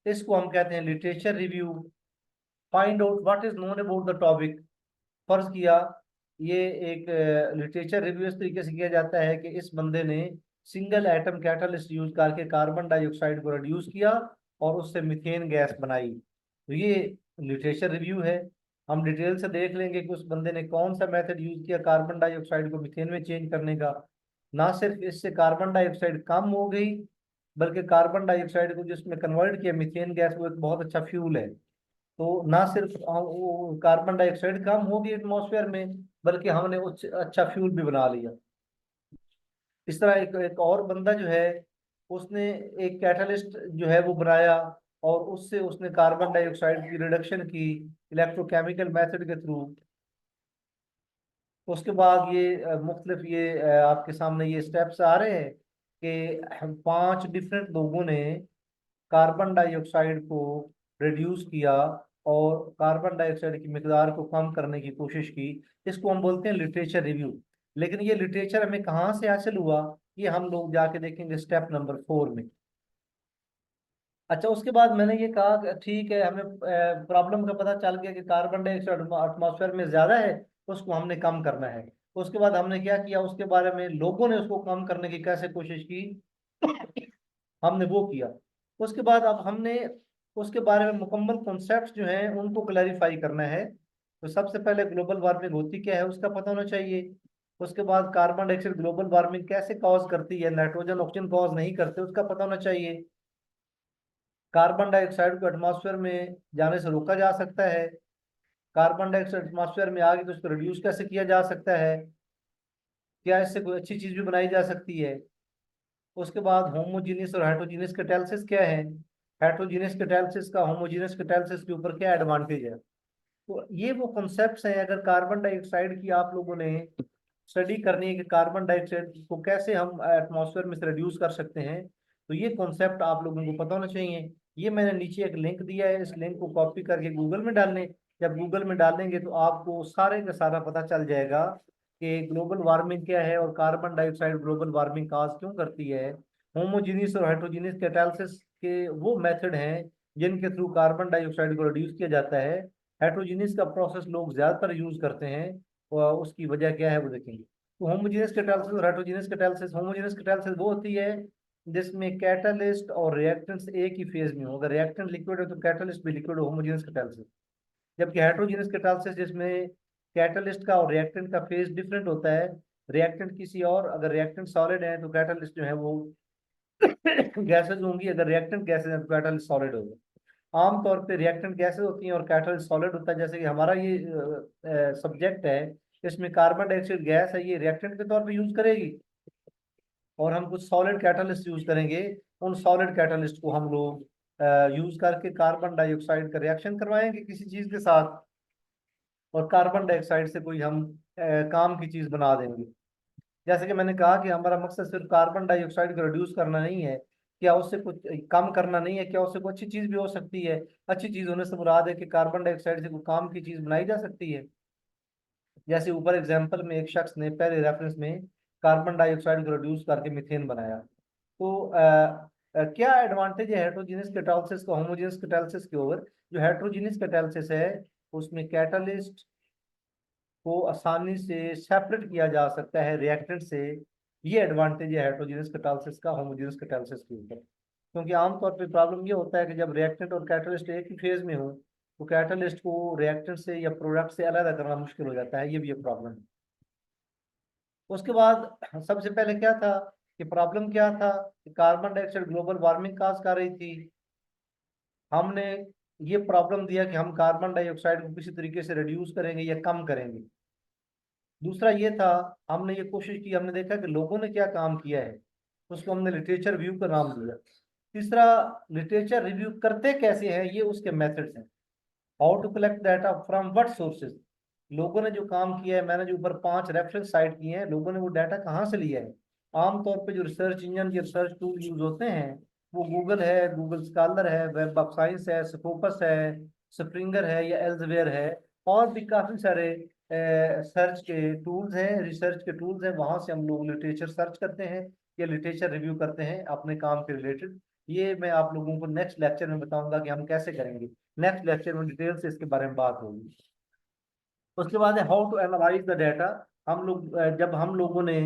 इसको हम कहते हैं literature review. Find out what is known about the topic, फर्ज किया ये एक लिटरेचर रिव्यू इस तरीके से किया जाता है कि इस बंदे ने सिंगल एटम कैटलिस्ट यूज करके कार्बन डाइऑक्साइड को रिड्यूस किया और उससे मीथेन गैस बनाई। तो ये लिटरेचर रिव्यू है। हम डिटेल से देख लेंगे कि उस बंदे ने कौन सा मेथड यूज किया कार्बन डाइऑक्साइड को मीथेन में चेंज करने का। ना सिर्फ इससे कार्बन डाइऑक्साइड कम हो गई, बल्कि कार्बन डाइऑक्साइड को जिसमें कन्वर्ट किया मीथेन गैस, वो एक बहुत अच्छा फ्यूल है। तो ना सिर्फ वो कार्बन डाइऑक्साइड कम होगी एटमॉस्फेयर में, बल्कि हमने उच्च अच्छा फ्यूल भी बना लिया। इस तरह एक और बंदा जो है उसने एक कैटलिस्ट जो है वो बनाया और उससे उसने कार्बन डाइऑक्साइड की रिडक्शन की इलेक्ट्रोकेमिकल मेथड के थ्रू। उसके बाद ये मुख्तलिफ ये आपके सामने ये स्टेप्स आ रहे हैं कि हम 5 डिफरेंट लोगों ने कार्बन डाइऑक्साइड को रिड्यूस किया और कार्बन डाइऑक्साइड की मिकदार को कम करने की कोशिश की। इसको हम बोलते हैं लिटरेचर रिव्यू। लेकिन ये लिटरेचर हमें कहाँ से हासिल हुआ, ये हम लोग जाके देखेंगे स्टेप नंबर 4 में। अच्छा, उसके बाद मैंने ये कहा कि ठीक है, हमें प्रॉब्लम का पता चल गया कि कार्बन डाइऑक्साइड एटमॉस्फेयर में ज्यादा है, उसको हमने कम करना है। उसके बाद हमने क्या किया, उसके बारे में लोगों ने उसको कम करने की कैसे कोशिश की, हमने वो किया। उसके बाद अब हमने उसके बारे में मुकम्मल कॉन्सेप्ट्स जो हैं उनको क्लैरिफाई करना है। तो सबसे पहले ग्लोबल वार्मिंग होती क्या है उसका पता होना चाहिए। उसके बाद कार्बन डाइऑक्साइड ग्लोबल वार्मिंग कैसे कॉज करती है, नाइट्रोजन ऑक्सीजन कॉज नहीं करते, उसका पता होना चाहिए। कार्बन डाइऑक्साइड को एटमॉस्फेयर में जाने से रोका जा सकता है, कार्बन डाइऑक्साइड एटमॉस्फेयर में आ गई तो उसको रिड्यूस कैसे किया जा सकता है, क्या इससे कोई अच्छी चीज भी बनाई जा सकती है। उसके बाद होमोजीनियस और हेट्रोजीनियस कैटालिसिस क्या है, हेट्रोजीनियस कैटालिसिस का होमोजीनियस कैटालिसिस के ऊपर क्या एडवांटेज है। तो ये वो कॉन्सेप्ट्स हैं। अगर कार्बन डाइऑक्साइड की आप लोगों ने स्टडी करनी है कि कार्बन डाइऑक्साइड को कैसे हम एटमॉस्फेयर में से रिड्यूस कर सकते हैं, तो ये कॉन्सेप्ट आप लोगों को पता होना चाहिए। ये मैंने नीचे एक लिंक दिया है, इस लिंक को कॉपी करके गूगल में डाल लें। जब गूगल में डालेंगे तो आपको सारे का सारा पता चल जाएगा कि ग्लोबल वार्मिंग क्या है और कार्बन डाइऑक्साइड ग्लोबल वार्मिंग काज क्यों करती है। होमोजीनियस और हेट्रोजीनियस कैटालिसिस के वो मेथड हैं जिनके थ्रू कार्बन डाइऑक्साइड को रिड्यूस किया जाता है। हेट्रोजीनियस का प्रोसेस लोग ज्यादातर यूज करते हैं और उसकी वजह क्या है वो देखेंगे। तो होमोजेनियस कैटालिसिस और हेट्रोजेनियस कैटालिसिस, होमोजेनियस कैटालिसिस वो होती है जिसमें कैटलिस्ट और रिएक्टेंट्स एक ही फेज में हो। अगर रिएक्टेंट लिक्विड है तो कैटलिस्ट भी लिक्विड हो, होमोजेनियस कैटालिसिस। जबकि हेट्रोजीनियस कैटालिसिस जिसमें कैटलिस्ट का और रिएक्टेंट का फेज डिफरेंट होता है, रिएक्टेंट किसी और, अगर रिएक्टेंट सॉलिड है तो कैटलिस्ट जो है वो गैसेज होंगी, अगर रिएक्टेंट गैसेज है तो कैटलिस्ट सॉलिड होगा। आमतौर पे रिएक्टेंट गैसेज होती हैं और कैटलिस्ट सॉलिड होता है। जैसे कि हमारा ये सब्जेक्ट है, इसमें कार्बन डाइऑक्साइड गैस है, ये रिएक्टेंट के तौर पे यूज करेगी और हम कुछ सॉलिड कैटलिस्ट यूज करेंगे। उन सॉलिड कैटलिस्ट को हम लोग यूज करके कार्बन डाइऑक्साइड का रिएक्शन करवाएंगे किसी चीज के साथ, और कार्बन डाइऑक्साइड से कोई हम काम की चीज बना देंगे। जैसे कि मैंने कहा कि हमारा मकसद सिर्फ कार्बन डाइऑक्साइड को रिड्यूस करना नहीं है, क्या उससे कुछ कम करना नहीं है, क्या उससे कोई अच्छी चीज भी हो सकती है। अच्छी चीज होने से मुराद है कि कार्बन डाइऑक्साइड से कोई काम की चीज बनाई जा सकती है। जैसे ऊपर एग्जाम्पल में एक शख्स ने पहले रेफरेंस में कार्बन डाइऑक्साइड को रिड्यूस करके मीथेन बनाया। तो क्या एडवांटेज है हेट्रोजीनियस कैटालिसिस का होमोजेनियस कैटालिसिस के ओवर? जो हेट्रोजीनियस कैटालिसिस है उसमें कैटालिस्ट को आसानी से सेपरेट किया जा सकता है रिएक्टेंट से। ये एडवांटेज है हेट्रोजीनियस कैटालिसिस का होमोजेनियस कैटालिसिस के ऊपर। क्योंकि आमतौर पे प्रॉब्लम ये होता है कि जब रिएक्टेंट और कैटलिस्ट एक ही फेज में हो तो कैटलिस्ट को रिएक्टेंट से या प्रोडक्ट से अलग करना मुश्किल हो जाता है, ये भी एक प्रॉब्लम है। उसके बाद सबसे पहले क्या था कि प्रॉब्लम क्या था कि कार्बन डाइऑक्साइड ग्लोबल वार्मिंग काज कर रही थी। हमने ये प्रॉब्लम दिया कि हम कार्बन डाइऑक्साइड को किसी तरीके से रिड्यूस करेंगे या कम करेंगे। दूसरा ये था, हमने ये कोशिश की, हमने देखा कि लोगों ने क्या काम किया है, उसको हमने लिटरेचर रिव्यू का नाम दिया। तीसरा, लिटरेचर रिव्यू करते कैसे हैं, ये उसके मेथड्स हैं। How to collect data from what sources. लोगों ने जो काम किया है, मैंने जो ऊपर 5 रेफरेंस साइट किए हैं, लोगों ने वो डाटा कहाँ से लिया है। आमतौर पे जो रिसर्च इंजन या रिसर्च टूल यूज होते हैं वो गूगल है, गूगल स्कॉलर है, वेब ऑफ साइंस है, स्कोपस है, स्प्रिंगर है या एल्सेवियर है। और भी काफी सारे सर्च के टूल्स हैं, रिसर्च के टूल्स हैं, वहां से हम लोग लिटरेचर सर्च करते हैं या लिटरेचर रिव्यू करते हैं अपने काम के रिलेटेड। ये मैं आप लोगों को नेक्स्ट लेक्चर में बताऊंगा कि हम कैसे करेंगे। नेक्स्ट लेक्चर में डिटेल से इसके बारे में बात होगी। उसके बाद है how to analyse the data. हम लोग जब हम लोगों ने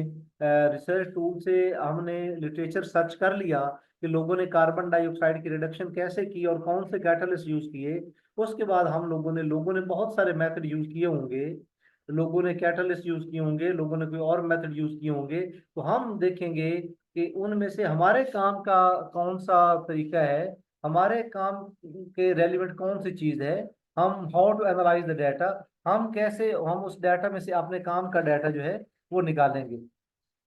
रिसर्च टूल से हमने लिटरेचर सर्च कर लिया कि लोगों ने कार्बन डाइऑक्साइड की रिडक्शन कैसे की और कौन से कैटलिस्ट यूज किए, उसके बाद हम लोगों ने बहुत सारे मेथड यूज किए होंगे। लोगों ने कैटलिस्ट यूज किए होंगे, लोगों ने कोई और मेथड यूज किए होंगे, तो हम देखेंगे कि उनमें से हमारे काम का कौन सा तरीका है, हमारे काम के रेलिवेंट कौन सी चीज है। हम how to analyse the data, हम कैसे हम उस डाटा में से अपने काम का डाटा जो है वो निकालेंगे।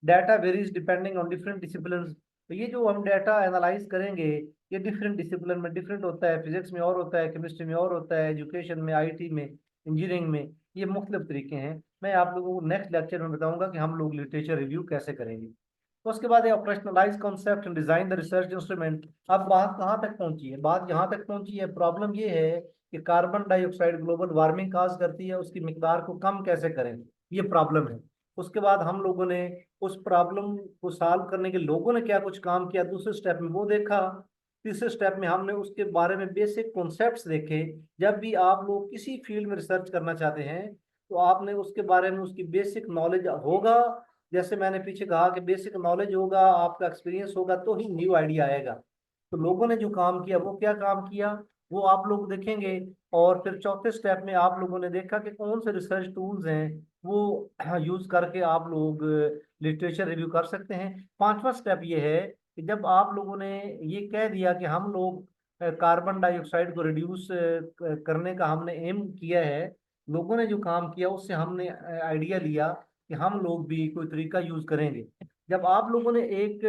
Data varies depending on different discipline. तो ये जो हम डाटा एनालाइज करेंगे ये डिफरेंट डिसिप्लिन में डिफरेंट होता है। फिजिक्स में और होता है, केमिस्ट्री में और होता है, एजुकेशन में, आईटी में, इंजीनियरिंग में, ये मुख्तलिफ तरीके हैं। मैं आप लोगों को नेक्स्ट लेक्चर में बताऊंगा कि हम लोग लिटरेचर रिव्यू कैसे करेंगे। उसके बाद operationalise concept and design the research instrument. अब बात कहाँ तक पहुंची है? बात यहाँ तक पहुंची है, प्रॉब्लम ये है कि कार्बन डाइऑक्साइड ग्लोबल वार्मिंग काज करती है, उसकी मिकदार को कम कैसे करें, ये प्रॉब्लम है। उसके बाद हम लोगों ने उस प्रॉब्लम को सॉल्व करने के लोगों ने क्या कुछ काम किया, दूसरे स्टेप में वो देखा। तीसरे स्टेप में हमने उसके बारे में बेसिक कॉन्सेप्ट्स देखे। जब भी आप लोग किसी फील्ड में रिसर्च करना चाहते हैं तो आपने उसके बारे में उसकी बेसिक नॉलेज होगा। जैसे मैंने पीछे कहा कि बेसिक नॉलेज होगा, आपका एक्सपीरियंस होगा, तो ही न्यू आइडिया आएगा। तो लोगों ने जो काम किया वो क्या काम किया वो आप लोग देखेंगे। और फिर चौथे स्टेप में आप लोगों ने देखा कि कौन से रिसर्च टूल्स हैं वो यूज करके आप लोग लिटरेचर रिव्यू कर सकते हैं। पांचवा स्टेप ये है कि जब आप लोगों ने ये कह दिया कि हम लोग कार्बन डाइऑक्साइड को रिड्यूस करने का हमने एम किया है, लोगों ने जो काम किया उससे हमने आइडिया लिया कि हम लोग भी कोई तरीका यूज करेंगे। जब आप लोगों ने एक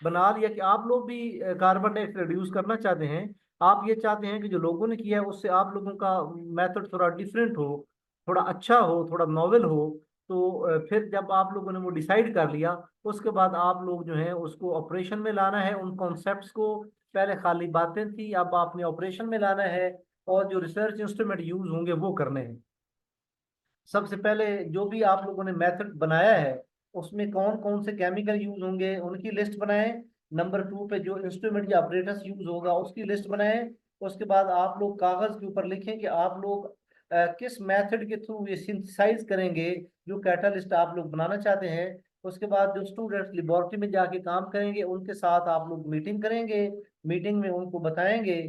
बना लिया कि आप लोग भी कार्बन डाइऑक्साइड रिड्यूस करना चाहते हैं, आप ये चाहते हैं कि जो लोगों ने किया है उससे आप लोगों का मेथड थोड़ा डिफरेंट हो, थोड़ा अच्छा हो, थोड़ा नॉवेल हो, तो फिर जब आप लोगों ने वो डिसाइड कर लिया उसके बाद आप लोग जो है उसको ऑपरेशन में लाना है। उन कॉन्सेप्ट्स को, पहले खाली बातें थी, अब आपने ऑपरेशन में लाना है और जो रिसर्च इंस्ट्रूमेंट यूज होंगे वो करने हैं। सबसे पहले जो भी आप लोगों ने मेथड बनाया है उसमें कौन कौन से केमिकल यूज होंगे उनकी लिस्ट बनाएं। नंबर 2 पे जो इंस्ट्रूमेंट या अपरेटस यूज होगा उसकी लिस्ट बनाएं। उसके बाद आप लोग कागज के ऊपर लिखें कि आप लोग किस मेथड के थ्रू ये सिंथेसाइज करेंगे जो कैटालिस्ट आप लोग बनाना चाहते हैं। उसके बाद जो स्टूडेंट्स लेबोरेटरी में जाके काम करेंगे उनके साथ आप लोग मीटिंग करेंगे, मीटिंग में उनको बताएंगे।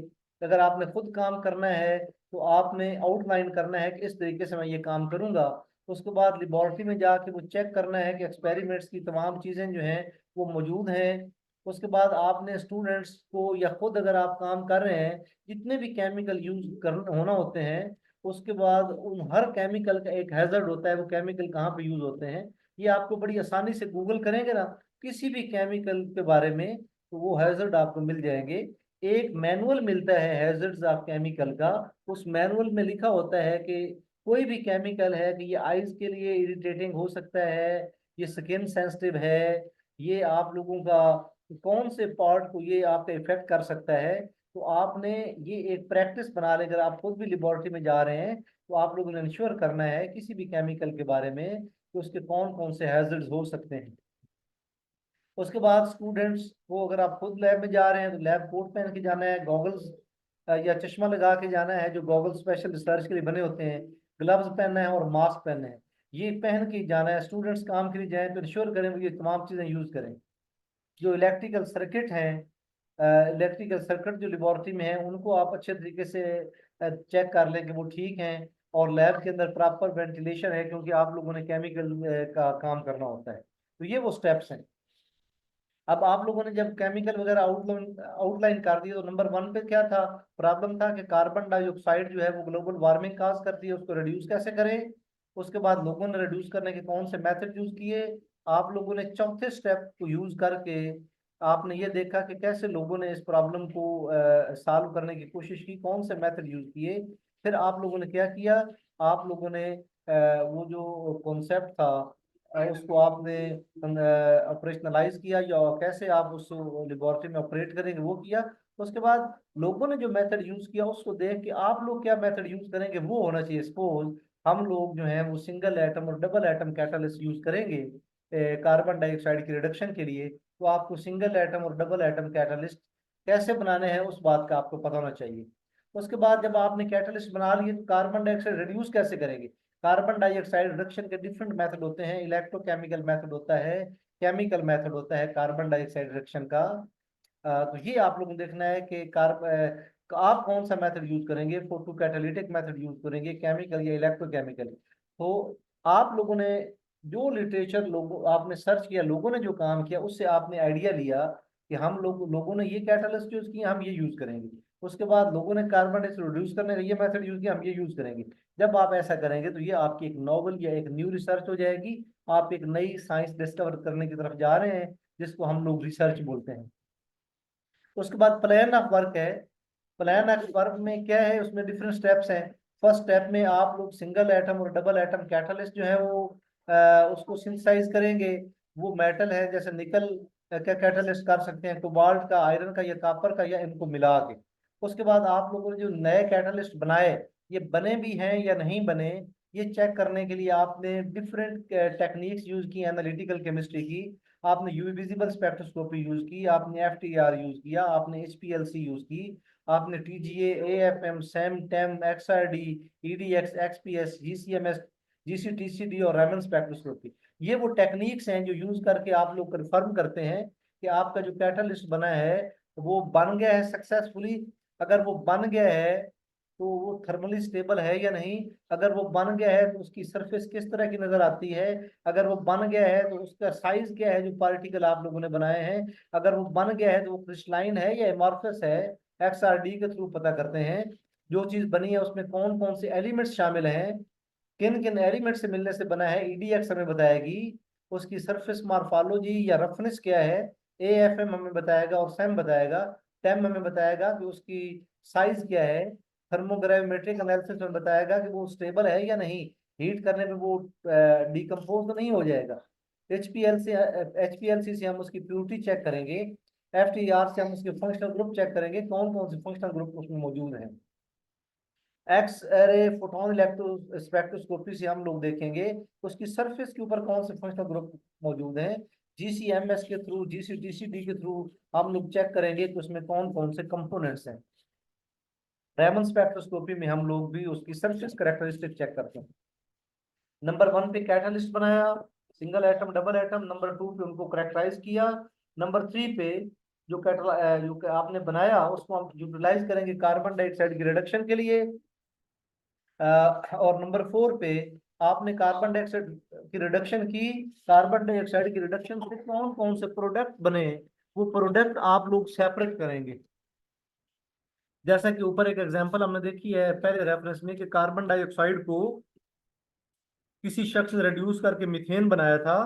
अगर आपने खुद काम करना है तो आपने आउटलाइन करना है कि इस तरीके से मैं ये काम करूंगा। उसके बाद लेबोरेटरी में जाके वो चेक करना है कि एक्सपेरिमेंट्स की तमाम चीज़ें जो हैं वो मौजूद हैं। उसके बाद आपने स्टूडेंट्स को या खुद अगर आप काम कर रहे हैं, जितने भी केमिकल यूज कर होना होते हैं, उसके बाद उन हर केमिकल का एक हैजर्ड होता है, वो केमिकल कहाँ पे यूज होते हैं, ये आपको बड़ी आसानी से गूगल करेंगे ना किसी भी केमिकल के बारे में, तो वो हैजर्ड आपको मिल जाएंगे। एक मैनुअल मिलता है हैजर्ड्स ऑफ केमिकल का। उस मैनुअल में लिखा होता है कि कोई भी केमिकल है कि ये आईज के लिए इरिटेटिंग हो सकता है, ये स्किन सेंसिटिव है, ये आप लोगों का कौन से पार्ट को ये आपका इफेक्ट कर सकता है। तो आपने ये एक प्रैक्टिस बना लें, अगर आप खुद भी लेबोरेटरी में जा रहे हैं तो आप लोगों ने इंश्योर करना है किसी भी केमिकल के बारे में कि उसके कौन कौन से हैजर्ड्स हो सकते हैं। उसके बाद स्टूडेंट्स को, अगर आप खुद लैब में जा रहे हैं तो लैब कोट पहन के जाना है, गॉगल्स या चश्मा लगा के जाना है, जो गॉगल्स स्पेशल रिसर्च के लिए बने होते हैं, ग्लव्स पहनना है और मास्क पहनना है, ये पहन के जाना है। स्टूडेंट्स काम के लिए जाएं तो इंश्योर करें वो ये तमाम चीज़ें यूज़ करें। जो इलेक्ट्रिकल सर्किट हैं, इलेक्ट्रिकल सर्किट जो लेबोरेटरी में है उनको आप अच्छे तरीके से चेक कर लें कि वो ठीक हैं, और लैब के अंदर प्रॉपर वेंटिलेशन है, क्योंकि आप लोगों ने केमिकल का काम करना होता है। तो ये वो स्टेप्स हैं। अब आप लोगों ने जब केमिकल वगैरह आउटलाइन आउटलाइन कर दिए, तो नंबर 1 पे क्या था, प्रॉब्लम था कि कार्बन डाइऑक्साइड जो है वो ग्लोबल वार्मिंग काज करती है, उसको रिड्यूस कैसे करें। उसके बाद लोगों ने रिड्यूस करने के कौन से मेथड यूज किए। आप लोगों ने चौथे स्टेप को यूज करके आपने ये देखा कि कैसे लोगों ने इस प्रॉब्लम को सॉल्व करने की कोशिश की, कौन से मेथड यूज किए। फिर आप लोगों ने क्या किया, आप लोगों ने वो जो कॉन्सेप्ट था उसको आपने ऑपरेशनलाइज किया, या कैसे आप उस लेबोरेटरी में ऑपरेट करेंगे वो किया। उसके बाद लोगों ने जो मेथड यूज किया उसको देख के आप लोग क्या मेथड यूज करेंगे वो होना चाहिए। सपोज हम लोग जो है वो सिंगल एटम और डबल एटम कैटालिस्ट यूज करेंगे कार्बन डाइऑक्साइड की रिडक्शन के लिए, तो आपको सिंगल एटम और डबल एटम कैटालिस्ट कैसे बनाने हैं उस बात का आपको पता होना चाहिए। उसके बाद जब आपने कैटालिस्ट बना लिए तो कार्बन डाइऑक्साइड रिड्यूस कैसे करेंगे। कार्बन डाइऑक्साइड रिडक्शन के डिफरेंट मेथड होते हैं, इलेक्ट्रोकेमिकल मेथड होता है, केमिकल मेथड होता है कार्बन डाइऑक्साइड रिडक्शन का। तो ये आप लोगों को देखना है कि आप कौन सा मेथड यूज करेंगे, फोटो कैटालिटिक मेथड यूज करेंगे, केमिकल या इलेक्ट्रोकेमिकल। तो आप लोगों ने जो लिटरेचर लोगों आपने सर्च किया, लोगों ने जो काम किया उससे आपने आइडिया लिया कि हम लोगों ने ये कैटालिस्ट यूज किया, हम ये यूज करेंगे। उसके बाद लोगों ने कार्बन डाइऑक्साइड रिड्यूस करने का ये मेथड यूज किया, हम ये यूज करेंगे। जब आप ऐसा करेंगे तो ये आपकी एक नॉवल या एक न्यू रिसर्च हो जाएगी। आप एक नई साइंस डिस्कवर करने की तरफ जा रहे हैं, जिसको हम लोग रिसर्च बोलते हैं। उसके बाद प्लान ऑफ वर्क है। प्लान ऑफ वर्क में क्या है, उसमें डिफरेंट स्टेप्स हैं। फर्स्ट स्टेप में आप लोग सिंगल एटम और डबल एटम कैटालिस्ट जो है वो उसको सिंथेसाइज करेंगे। वो मेटल है, जैसे निकल का कैटालिस्ट कर सकते हैं, कोबाल्ट का, आयरन का या कॉपर का, या इनको मिला के। उसके बाद आप लोगों ने जो नए कैटालिस्ट बनाए, ये बने भी हैं या नहीं बने, ये चेक करने के लिए आपने डिफरेंट टेक्निक्स यूज की एनालिटिकल केमिस्ट्री की। आपने यूवी विजिबल स्पेक्ट्रोस्कोपी यूज की, आपने एफटीआर यूज किया, आपने एचपीएलसी यूज की, आपने टीजीए, एएफएम, सैम, टेम, एक्सआरडी, ईडीएक्स, एक्सपीएस, जीसीएमएस, जीसीटीसीडी और रैमन स्पेक्ट्रोस्कोपी। ये वो टेक्निक्स हैं जो यूज करके आप लोग कंफर्म करते हैं कि आपका जो कैटलिस्ट बना है वो बन गया है सक्सेसफुली। अगर वो बन गया है तो वो थर्मली स्टेबल है या नहीं। अगर वो बन गया है तो उसकी सरफेस किस तरह की नजर आती है। अगर वो बन गया है तो उसका साइज क्या है जो पार्टिकल आप लोगों ने बनाए हैं। अगर वो बन गया है तो वो क्रिस्टलाइन है या एमॉर्फस है, एक्सआरडी के थ्रू पता करते हैं। जो चीज बनी है उसमें कौन कौन से एलिमेंट्स शामिल हैं, किन किन एलिमेंट से मिलने से बना है, ईडीएक्स हमें बताएगी। उसकी सरफेस मॉर्फोलॉजी या रफनेस क्या है, एएफएम हमें बताएगा, और सैम बताएगा। टेम हमें बताएगा कि उसकी साइज क्या है। थर्मोग्राविमेट्रिक एनालिसिस में बताएगा कि वो स्टेबल है या नहीं, हीट करने पे वो डिकम्पोज तो नहीं हो जाएगा। एचपीएलसी से हम उसकी प्योरिटी चेक करेंगे। एफटीआर से हम उसके फंक्शनल ग्रुप चेक करेंगे, कौन कौन से फंक्शनल ग्रुप उसमें मौजूद हैं। X ray photon electro spectroscopy से हम लोग देखेंगे उसकी सरफेस के ऊपर कौन से फंक्शनल ग्रुप मौजूद हैं। जीसीएमएस के थ्रू, जीसीटीसीडी के थ्रू हम लोग चेक करेंगे कि उसमें कौन कौन से कंपोनेंट्स हैं। रैमन स्पेक्ट्रोस्कोपी में हम लोग भी उसकी सरफेस कैरेक्टरिस्टिक चेक करते हैं। नंबर 1 पे कैटलिस्ट बनाया, single atom double atom. Number 2 पे उनको करेक्टराइज किया। नंबर 3 पे जो आपने बनाया उसको हम यूटिलाइज करेंगे कार्बन डाइऑक्साइड की रिडक्शन के लिए। और नंबर 4 पे आपने कार्बन डाइऑक्साइड की रिडक्शन की। कार्बन डाइऑक्साइड की रिडक्शन से कौन कौन से प्रोडक्ट बने, वो प्रोडक्ट आप लोग सेपरेट करेंगे। जैसा कि ऊपर एक एग्जांपल हमने देखी है पहले रेफरेंस में कि कार्बन डाइऑक्साइड को किसी शख्स ने रिड्यूस करके मीथेन बनाया था।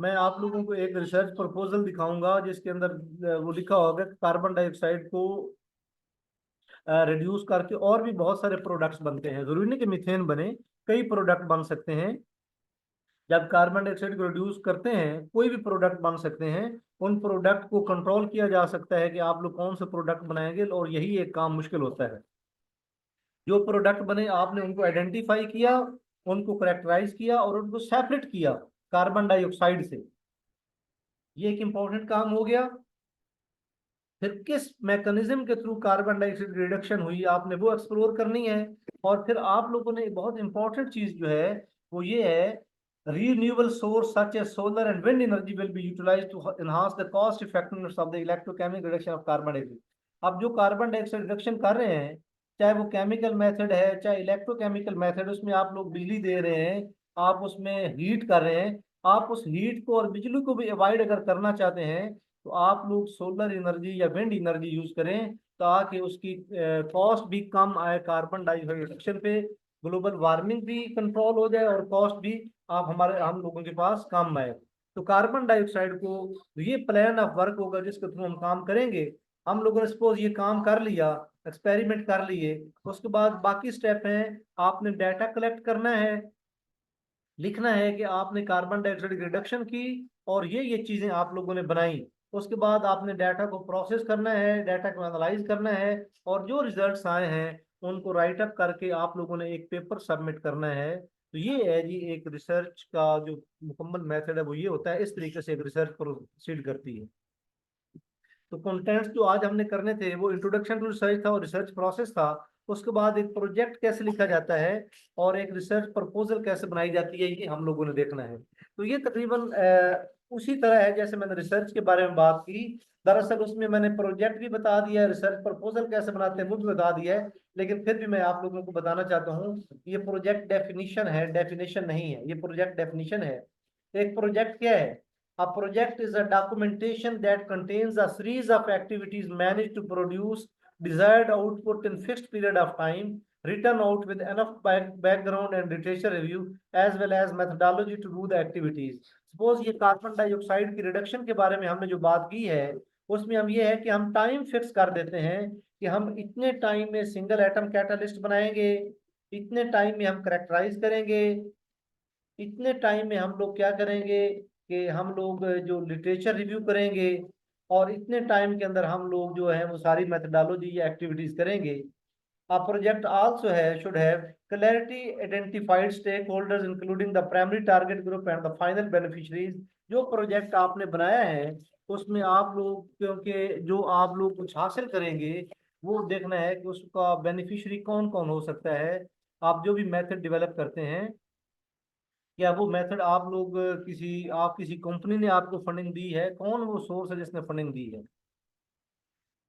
मैं आप लोगों को एक रिसर्च प्रपोजल दिखाऊंगा जिसके अंदर वो लिखा होगा कि कार्बन डाइऑक्साइड को रिड्यूस करके और भी बहुत सारे प्रोडक्ट्स बनते हैं, जरूरी नहीं कि मीथेन बने, कई प्रोडक्ट बन सकते हैं। जब कार्बन डाइऑक्साइड को रिड्यूस करते हैं कोई भी प्रोडक्ट बन सकते हैं। उन प्रोडक्ट को कंट्रोल किया जा सकता है कि आप लोग कौन से प्रोडक्ट बनाएंगे, और यही एक काम मुश्किल होता है। जो प्रोडक्ट बने आपने उनको आइडेंटिफाई किया, उनको करेक्टराइज किया और उनको सेपरेट किया कार्बन डाइऑक्साइड से। ये एक इंपॉर्टेंट काम हो गया। फिर किस मैकेनिज्म के थ्रू कार्बन डाइऑक्साइड रिडक्शन हुई आपने वो एक्सप्लोर करनी है। और फिर आप लोगों ने बहुत इंपॉर्टेंट चीज जो है वो ये है, renewable source such as solar and wind energy will be utilized to enhance the cost effectiveness of the electrochemical reduction of carbon dioxide। अब जो कार्बन डाइऑक्साइड रिडक्शन कर रहे हैं, चाहे वो केमिकल मेथड है चाहे इलेक्ट्रोकेमिकल मेथड, उसमें आप लोग बिजली दे रहे हैं, आप उसमें हीट कर रहे हैं। आप उस हीट को और बिजली को भी अवॉइड अगर करना चाहते हैं तो आप लोग सोलर एनर्जी या विंड एनर्जी यूज करें, ताकि उसकी कॉस्ट भी कम आए कार्बन डाइऑक्साइड रिडक्शन पे, ग्लोबल वार्मिंग भी कंट्रोल हो जाए और कॉस्ट भी आप हम लोगों के पास काम आए। तो कार्बन डाइऑक्साइड को ये प्लान ऑफ वर्क होगा जिसके थ्रू हम काम करेंगे। हम लोगों ने सपोज ये काम कर लिया, एक्सपेरिमेंट कर लिए, उसके बाद बाकी स्टेप हैं, आपने डाटा कलेक्ट करना है, लिखना है कि आपने कार्बन डाइऑक्साइड की रिडक्शन की और ये चीजें आप लोगों ने बनाई। उसके बाद आपने डाटा को प्रोसेस करना है, डाटा को एनालाइज करना है, और जो रिजल्ट्स आए हैं उनको राइट अप करके आप लोगों ने एक पेपर सबमिट करना है। तो ये है जी एक रिसर्च का जो मुकम्मल मेथड है वो ये होता है, इस तरीके से एक रिसर्च प्रोसीड करती है। तो कंटेंट्स जो आज हमने करने थे वो इंट्रोडक्शन टू रिसर्च था और रिसर्च प्रोसेस था। उसके बाद एक प्रोजेक्ट कैसे लिखा जाता है और एक रिसर्च प्रपोजल कैसे बनाई जाती है, ये हम लोगों ने देखना है। तो ये तकरीबन उसी तरह है जैसे मैंने रिसर्च के बारे में बात की। दरअसल उसमें मैंने प्रोजेक्ट भी बता दिया है, रिसर्च प्रपोजल कैसे बनाते हैं वो भी बता दिया है, लेकिन फिर भी मैं आप लोगों को बताना चाहता हूँ ये प्रोजेक्ट डेफिनेशन है, डेफिनेशन नहीं है, ये प्रोजेक्ट डेफिनेशन है। एक प्रोजेक्ट क्या है? A project is a documentation that contains a series of activities managed to produce desired output in fixed period of time, written out with enough background and literature review, as well as methodology to do the activities. Suppose ये कार्बन डाइऑक्साइड की रिडक्शन के बारे में हमने जो बात की है, उसमें हम ये है कि हम टाइम फिक्स कर देते हैं कि हम इतने टाइम में सिंगल एटम कैटालिस्ट बनाएंगे, इतने टाइम में हम करेक्टराइज करेंगे, इतने टाइम में हम लोग क्या करेंगे कि हम लोग जो लिटरेचर रिव्यू करेंगे, और इतने टाइम के अंदर हम लोग जो है वो सारी मेथडोलॉजी या एक्टिविटीज करेंगे। A project also should have clarity identified stakeholders including the primary target group and the final beneficiaries। जो प्रोजेक्ट आपने बनाया है उसमें आप लोग, क्योंकि जो आप लोग कुछ हासिल करेंगे वो देखना है कि उसका बेनिफिशियरी कौन कौन हो सकता है। आप जो भी मेथड डेवलप करते हैं, क्या वो मेथड आप लोग किसी कंपनी ने आपको फंडिंग दी है, कौन वो सोर्स है जिसने फंडिंग दी है।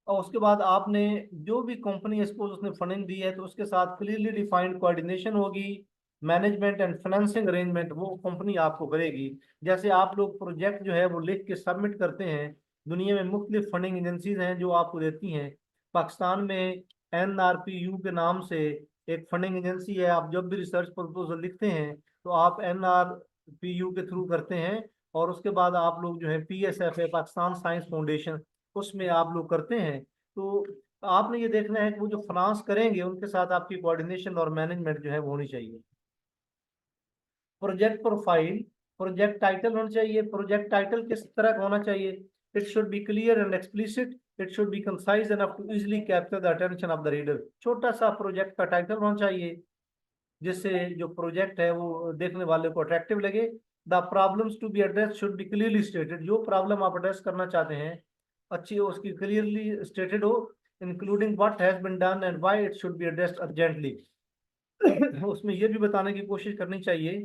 और उसके बाद आपने जो भी कंपनी सपोज उसने फंडिंग दी है तो उसके साथ क्लियरली डिफाइंड कोऑर्डिनेशन होगी, मैनेजमेंट एंड फाइनेंसिंग अरेंजमेंट वो कंपनी आपको करेगी। जैसे आप लोग प्रोजेक्ट जो है वो लिख के सबमिट करते हैं, दुनिया में मुख्तलिफ फंडिंग एजेंसीज हैं जो आपको देती हैं। पाकिस्तान में NRPU के नाम से एक फंडिंग एजेंसी है। आप जब भी रिसर्च प्रपोजल लिखते हैं तो आप NRPU के थ्रू करते हैं, और उसके बाद आप लोग जो है PSF है, पाकिस्तान साइंस फाउंडेशन, उसमें आप लोग करते हैं। तो आपने ये देखना है कि वो जो फाइनेंस करेंगे उनके साथ आपकी कोऑर्डिनेशन और मैनेजमेंट जो है वो होनी चाहिए। प्रोजेक्ट प्रोफाइल, प्रोजेक्ट टाइटल होना चाहिए। प्रोजेक्ट टाइटल किस तरह का होना चाहिए? It should be clear and explicit, it should be concise enough to easily capture the attention of the reader. छोटा सा प्रोजेक्ट का टाइटल होना चाहिए जिससे जो प्रोजेक्ट है वो देखने वाले को अट्रैक्टिव लगे। The problems to be address should be clearly stated. जो प्रॉब्लम आप एड्रेस करना चाहते हैं अच्छी हो, उसकी क्लियरली स्टेटेड हो, including what has been done and why it should be addressed urgently. उसमें ये भी बताने की कोशिश करनी चाहिए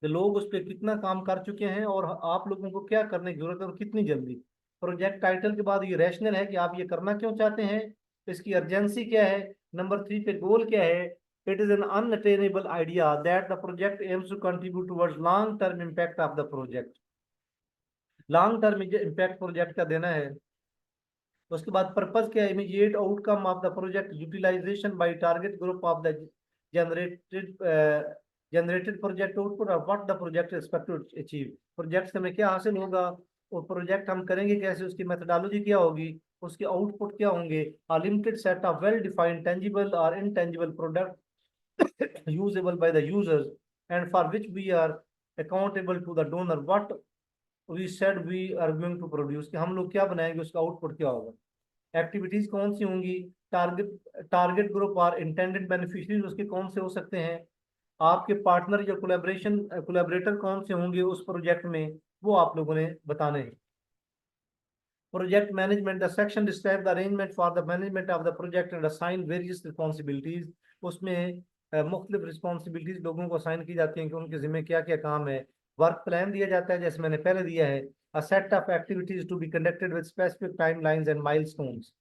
कि लोग उस पर कितना काम कर चुके हैं और आप लोगों को क्या करने की जरूरत है और कितनी जल्दी। प्रोजेक्ट टाइटल के बाद ये रैशनल है कि आप ये करना क्यों चाहते हैं, इसकी अर्जेंसी क्या है, नंबर 3 पे गोल क्या है, it is an unattainable idea that the project aims to contribute towards long term impact of the project. Long term impact project का देना है। उसके बाद पर्पस क्या है, immediate outcome of the project utilisation by target group of the generated generated project output और what the project expect to achieve. Project से हमें क्या हासिल होगा और प्रोजेक्ट हम करेंगे कैसे, उसकी मेथोडोलॉजी क्या होगी, उसके आउटपुट क्या होंगे। A limited set of well defined tangible और intangible product usable by the users and for which we are accountable to the donor. What we said we are going to produce, कि हम लोग क्या बनाएंगे, उसका आउटपुट क्या होगा। एक्टिविटीज कौन सी होंगी, टारगेट ग्रुप और इंटेंडेड बेनिफिशियरीज उसके कौन से हो सकते हैं, आपके पार्टनर या कोलैबोरेटर कौन से होंगे उस प्रोजेक्ट में, वो आप लोगों ने बताने हैं। Project management, the section describe the arrangement for the management of the project and assign various responsibilities. उसमें मुख्तलिफ रिस्पॉन्सिबिलिटीज लोगों को असाइन की जाती हैं कि उनके जिम्मे क्या क्या काम है। वर्क प्लान दिया जाता है जैसे मैंने पहले दिया है, a set of activities to be conducted with specific timelines and milestones.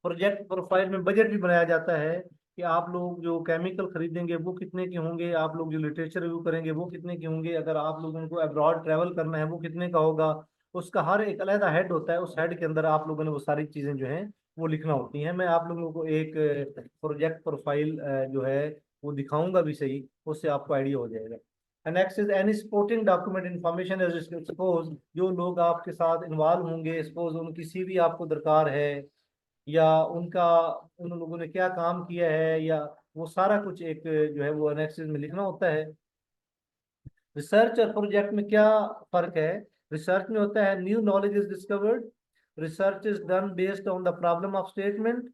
Project profile में बजट भी बनाया जाता है कि आप लोग जो केमिकल खरीदेंगे वो कितने के होंगे, आप लोग जो लिटरेचर रिव्यू करेंगे वो कितने के होंगे, अगर आप लोगों को अब्रॉड ट्रैवल करना है वो कितने का होगा। उसका हर एक अलग हेड होता है, उस हेड के अंदर आप लोगों ने वो सारी चीजें जो हैं वो लिखना होती हैं। मैं आप लोगों को एक प्रोजेक्ट प्रोफाइल जो है वो दिखाऊंगा भी सही, उससे आपको आइडिया हो जाएगा। Next is any supporting document information, suppose जो लोग आपके साथ इन्वॉल्व होंगे, सपोज उनकी सीवी आपको दरकार है, या उनका उन लोगों ने क्या काम किया है, या वो सारा कुछ एक जो है वो एनेक्सिस में लिखना होता है। रिसर्च और प्रोजेक्ट में क्या फर्क है, रिसर्च में होता है new knowledge is discovered, research is done based on the problem of statement,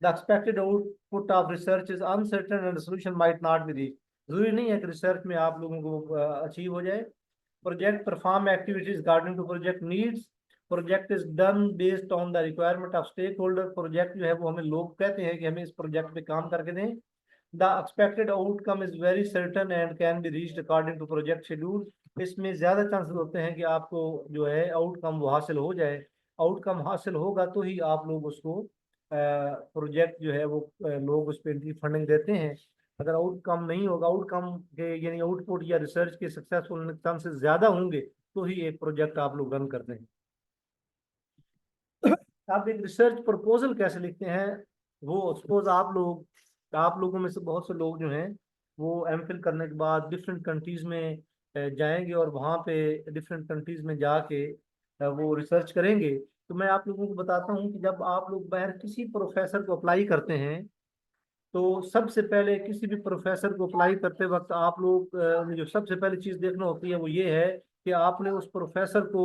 the expected output of research is uncertain and solution might not be reach. जरूरी नहीं है कि रिसर्च में आप लोगों को अचीव हो जाए। Project perform activities according to project needs, project is done based on the requirement of stake holder. Project जो है वो हमें लोग कहते हैं कि हमें इस प्रोजेक्ट पे काम करके दें। The expected outcome is very certain and can be reached according to project schedule. इसमें ज्यादा चांसेस होते हैं कि आपको जो है आउटकम वो हासिल हो जाए। आउटकम हासिल होगा तो ही आप लोग उसको प्रोजेक्ट जो है वो लोग उस पर इनकी फंडिंग देते हैं। अगर आउटकम नहीं होगा, आउटकम के यानी आउटपुट या रिसर्च के सक्सेसफुल होने के चांसेस ज्यादा होंगे तो ही एक प्रोजेक्ट आप लोग रन करते हैं। आप एक रिसर्च प्रपोजल कैसे लिखते हैं, वो सपोज आप लोगों में से बहुत से लोग जो हैं वो एमफिल करने के बाद डिफरेंट कंट्रीज में जाएंगे और वहाँ पे डिफरेंट कंट्रीज में जाके वो रिसर्च करेंगे। तो मैं आप लोगों को बताता हूँ कि जब आप लोग बाहर किसी प्रोफेसर को अप्लाई करते हैं तो सबसे पहले किसी भी प्रोफेसर को अप्लाई करते वक्त आप लोग जो सबसे पहली चीज देखना होती है वो ये है कि आपने उस प्रोफेसर को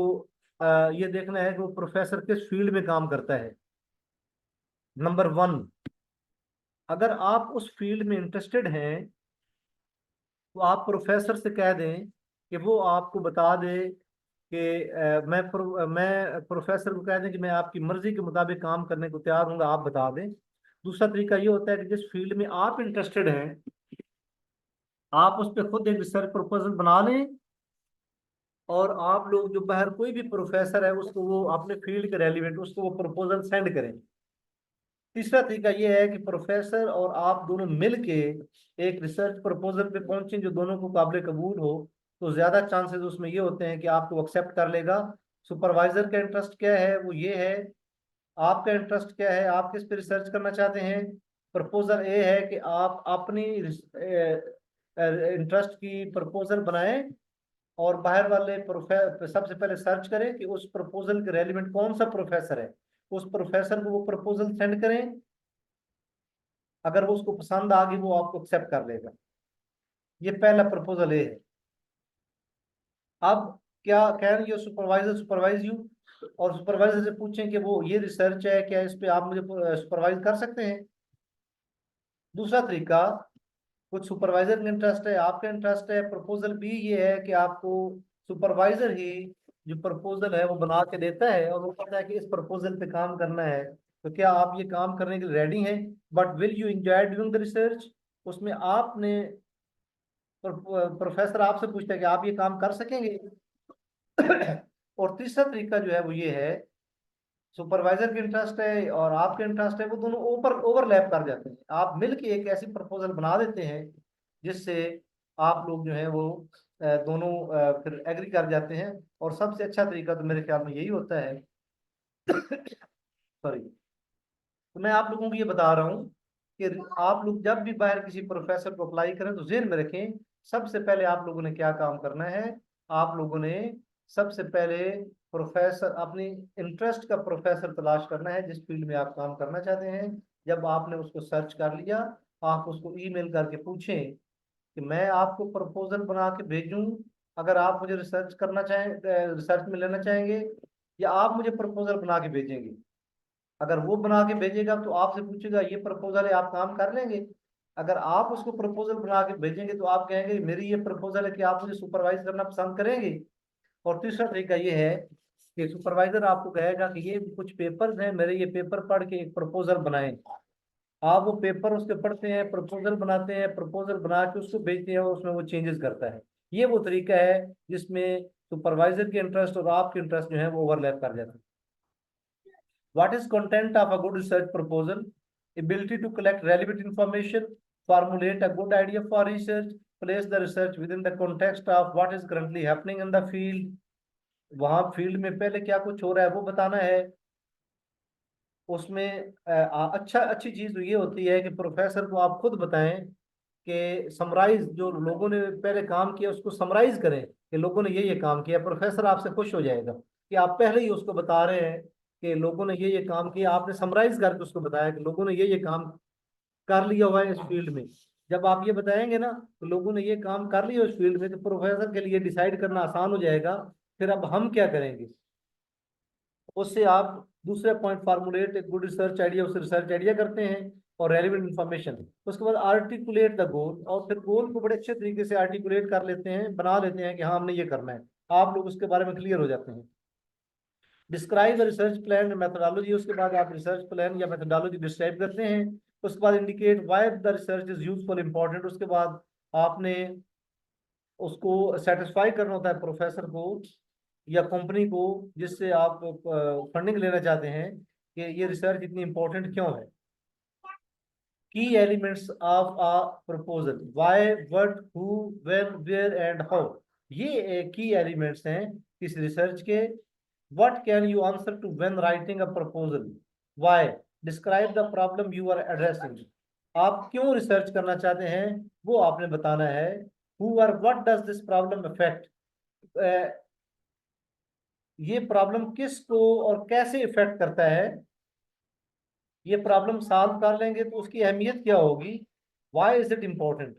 ये देखना है कि वो प्रोफेसर किस फील्ड में काम करता है। नंबर 1, अगर आप उस फील्ड में इंटरेस्टेड हैं तो आप प्रोफेसर से कह दें कि वो आपको बता दे कि मैं प्रोफेसर को कह दें कि मैं आपकी मर्जी के मुताबिक काम करने को तैयार हूँ, आप बता दें। दूसरा तरीका ये होता है कि जिस फील्ड में आप इंटरेस्टेड हैं आप उस पर खुद एक रिसर्च प्रपोजल बना लें और आप लोग जो बाहर कोई भी प्रोफेसर है उसको वो अपने फील्ड के रेलिवेंट उसको वो प्रपोजल सेंड करें। तीसरा तरीका ये है कि प्रोफेसर और आप दोनों मिल के एक रिसर्च प्रपोजल पे पहुंचे जो दोनों को काबिल कबूल हो, तो ज्यादा चांसेस उसमें ये होते हैं कि आपको एक्सेप्ट कर लेगा। सुपरवाइजर का इंटरेस्ट क्या है, वो ये है, आपका इंटरेस्ट क्या है, आप किस पे रिसर्च करना चाहते हैं। प्रपोजल ए है कि आप अपनी इंटरेस्ट की प्रपोजल बनाएं और बाहर वाले सबसे पहले सर्च करें कि उस प्रपोजल के रेलिवेंट कौन सा प्रोफेसर है, उस प्रोफेसर को वो प्रपोजल सेंड करें। अगर वो उसको पसंद आ गई वो आपको एक्सेप्ट कर लेगा। ये पहला प्रपोजल ए है। अब क्या can your supervisor supervise you, और सुपरवाइजर से पूछें कि वो ये रिसर्च है क्या, इस पे आप मुझे सुपरवाइज कर सकते हैं। दूसरा तरीका, कुछ सुपरवाइजर का इंटरेस्ट है, आपका इंटरेस्ट है, प्रपोजल बी ये है कि आपको सुपरवाइजर ही जो प्रपोजल है वो बना के देता है और वो कहता है कि इस प्रपोजल पे काम करना है, तो क्या आप ये काम करने के लिए रेडी हैं, but will you enjoy doing the research. उसमें आपने प्रोफेसर आपसे पूछता है कि आप ये काम कर सकेंगे। और तीसरा तरीका जो है वो ये है सुपरवाइजर की इंटरेस्ट है और आपके इंटरेस्ट है, वो दोनों ओवरलैप कर जाते हैं। आप मिलके एक ऐसी प्रपोजल बना देते हैं जिससे आप लोग जो है वो दोनों फिर एग्री कर जाते हैं। और सबसे अच्छा तरीका तो मेरे ख्याल में यही होता है सॉरी, तो मैं आप लोगों को ये बता रहा हूँ कि आप लोग जब भी बाहर किसी प्रोफेसर को अप्लाई करें तो जेहन में रखें, सबसे पहले आप लोगों ने क्या काम करना है। आप लोगों ने सबसे पहले प्रोफेसर, अपनी इंटरेस्ट का प्रोफेसर तलाश करना है जिस फील्ड में आप काम करना चाहते हैं। जब आपने उसको सर्च कर लिया, आप उसको ईमेल करके पूछें कि मैं आपको प्रपोजल बना के भेजूं, अगर आप मुझे रिसर्च करना चाहें, रिसर्च में लेना चाहेंगे, या आप मुझे प्रपोजल बना के भेजेंगे। अगर वो बना के भेजेगा तो आपसे पूछेगा ये प्रपोजल है, आप काम कर लेंगे। अगर आप उसको प्रपोजल बना के भेजेंगे तो आप कहेंगे मेरी ये प्रपोजल है, कि आप मुझे सुपरवाइज करना पसंद करेंगे। और तीसरा तरीका ये है कि सुपरवाइजर आपको कहेगा कि ये कुछ पेपर्स हैं मेरे, ये पेपर पढ़ के एक प्रपोजल बनाएं। आप वो पेपर उसके पढ़ते हैं, प्रपोजल बनाते हैं, प्रपोजल बना के उसको भेजते हैं और उसमें वो चेंजेस करता है। ये वो तरीका है जिसमें सुपरवाइजर के इंटरेस्ट और आपके इंटरेस्ट जो है वो ओवरलैप कर जाते हैं। What is content of a good research proposal? Ability to collect relevant information, formulate a good idea for research, place the research within the context of what is currently happening in the field. वहां फील्ड में पहले क्या कुछ हो रहा है वो बताना है। उसमें अच्छी चीज ये होती है कि प्रोफेसर को आप खुद बताएं कि समराइज, जो लोगों ने पहले काम किया उसको समराइज करें कि लोगों ने ये काम किया। प्रोफेसर आपसे खुश हो जाएगा कि आप पहले ही उसको बता रहे हैं कि लोगों ने ये काम किया, आपने समराइज करके उसको बताया कि लोगों ने ये काम कर लिया हुआ है इस फील्ड में। जब आप ये बताएंगे ना तो लोगों ने ये काम कर लिया उस फील्ड में, तो प्रोफेसर के लिए डिसाइड करना आसान हो जाएगा फिर अब हम क्या करेंगे। उससे आप दूसरे पॉइंट फार्मुलेट एक गुड रिसर्च आइडिया, उससे रिसर्च आइडिया करते हैं और रेलिवेंट इंफॉर्मेशन। उसके बाद आर्टिकुलेट द गोल, और फिर गोल को बड़े अच्छे तरीके से आर्टिकुलेट कर लेते हैं, बना लेते हैं कि हाँ हमने ये करना है। आप लोग उसके बारे में क्लियर हो जाते हैं। Describe the research plan and methodology, उसके बाद आप रिसर्च प्लान या मेथोडोलॉजी डिस्क्राइब करते हैं। उसके बाद indicate why the research is useful important, उसके बाद आपने उसको सेटिस्फाई करना होता है प्रोफेसर को या कंपनी को जिससे आप फंडिंग लेना चाहते हैं कि ये रिसर्च इतनी इंपॉर्टेंट क्यों है। Key elements of a proposal, why, what, who, when, where and how, ये की एलिमेंट्स हैं किस रिसर्च के। What can you answer to when writing a proposal, why, describe the problem you are addressing, आप क्यों रिसर्च करना चाहते हैं वो आपने बताना है। हु और what does this problem affect, ये प्रॉब्लम किसको और कैसे इफेक्ट करता है। ये प्रॉब्लम सॉल्व कर लेंगे तो उसकी अहमियत क्या होगी। Why is it important.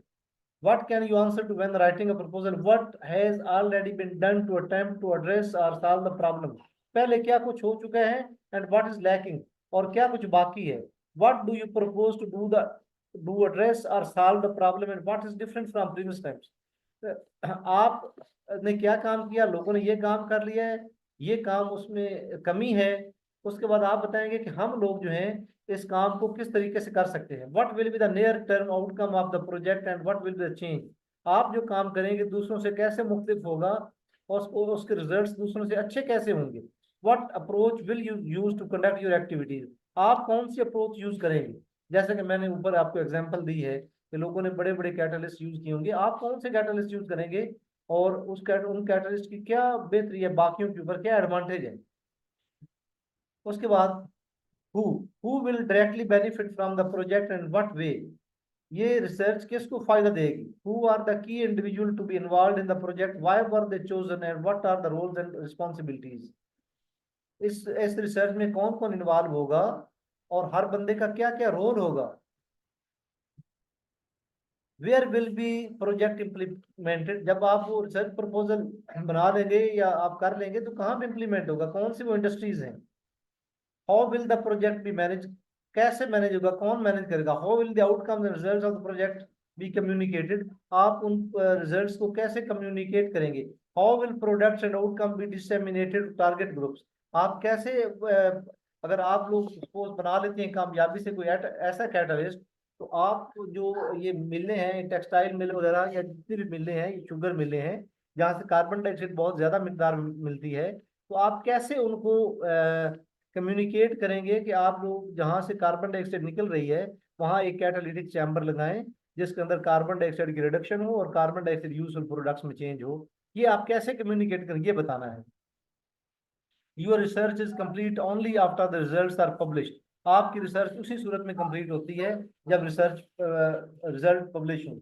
What can you answer to when writing a proposal? What has already been done to attempt to address or solve the problem? पहले क्या कुछ हो चुका है and what is lacking, और क्या कुछ बाकी है। What do you propose to do address or solve the problem and what is different from previous times? आप ने क्या काम किया, लोगों ने ये काम कर लिया है, ये काम उसमें कमी है। उसके बाद आप बताएंगे कि हम लोग जो हैं इस काम को किस तरीके से कर सकते हैं। What will be the near term outcome of the project and what will be the change, आप जो काम करेंगे दूसरों से कैसे मुख्तलिफ होगा और उसके रिजल्ट्स दूसरों से अच्छे कैसे होंगे। What approach will you use to conduct your activities, आप कौन सी अप्रोच यूज करेंगे। जैसे कि मैंने ऊपर आपको एग्जांपल दी है कि लोगों ने बड़े बड़े कैटलिस्ट यूज किए होंगे, आप कौन से कैटलिस्ट यूज करेंगे और उन कैटलिस्ट की क्या बेहतरी है, बाकियों के ऊपर क्या एडवांटेज है। उसके बाद who who will directly benefit from the project and what way, ये रिसर्च किसको फायदा देगी। Who are the key individual to be involve in the project, why were they chosen and what are the roles and responsibilities. इस रिसर्च में कौन कौन इन्वॉल्व होगा और हर बंदे का क्या क्या रोल होगा। Where will be project implemented, जब आप वो रिसर्च प्रपोजल बना लेंगे या आप कर लेंगे तो कहाँ पे इम्प्लीमेंट होगा, कौन सी वो इंडस्ट्रीज हैं। How will the project be manage, कैसे मैनेज होगा, कौन मैनेज करेगा। How will the outcome the results of the project be communicated, आप उन रिजल्ट्स को कैसे कम्युनिकेट करेंगे। How will products and outcome be disseminated to target groups, आप कैसे अगर आप लोग सपोज बना लेते हैं कामयाबी से कोई ऐसा कैटलिस्ट, तो आप जो ये मिलें हैं टेक्सटाइल मिल वगैरह या जितनी भी मिलें हैं, ये शुगर मिलें हैं जहाँ से कार्बन डाइऑक्साइड बहुत ज्यादा मिकदार मिलती है, तो आप कैसे उनको कम्युनिकेट करेंगे कि आप लोग जहां से कार्बन डाइऑक्साइड निकल रही है वहां एक कैटालिटिक चैम्बर लगाएं जिसके अंदर कार्बन डाइऑक्साइड की रिडक्शन हो और कार्बन डाइऑक्साइड यूजफुल प्रोडक्ट्स में चेंज हो। ये आप कैसे कम्युनिकेट करेंगे, ये बताना है। Your research is complete only after the results are published. आपकी रिसर्च उसी सूरत में कंप्लीट होती है जब रिसर्च रिजल्ट पब्लिश हो।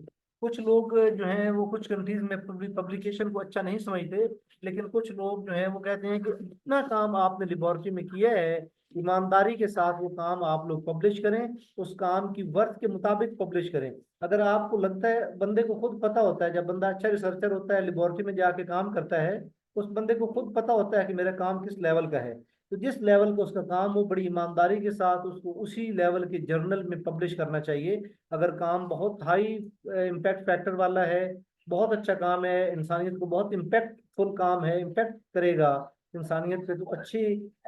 कुछ लोग जो हैं वो कुछ कंट्रीज में पब्लिकेशन को अच्छा नहीं समझते, लेकिन कुछ लोग जो हैं वो कहते हैं कि इतना काम आपने लेबोरेटरी में किया है, ईमानदारी के साथ वो काम आप लोग पब्लिश करें, उस काम की वर्थ के मुताबिक पब्लिश करें। अगर आपको लगता है, बंदे को खुद पता होता है, जब बंदा अच्छा रिसर्चर होता है लेबोरेटरी में जाके काम करता है, उस बंदे को खुद पता होता है कि मेरा काम किस लेवल का है। तो जिस लेवल का उसका काम हो, बड़ी ईमानदारी के साथ उसको उसी लेवल के जर्नल में पब्लिश करना चाहिए। अगर काम बहुत हाई इम्पैक्ट फैक्टर वाला है, बहुत अच्छा काम है, इंसानियत को बहुत इम्पैक्टफुल काम है, इम्पैक्ट करेगा इंसानियत पे, तो अच्छी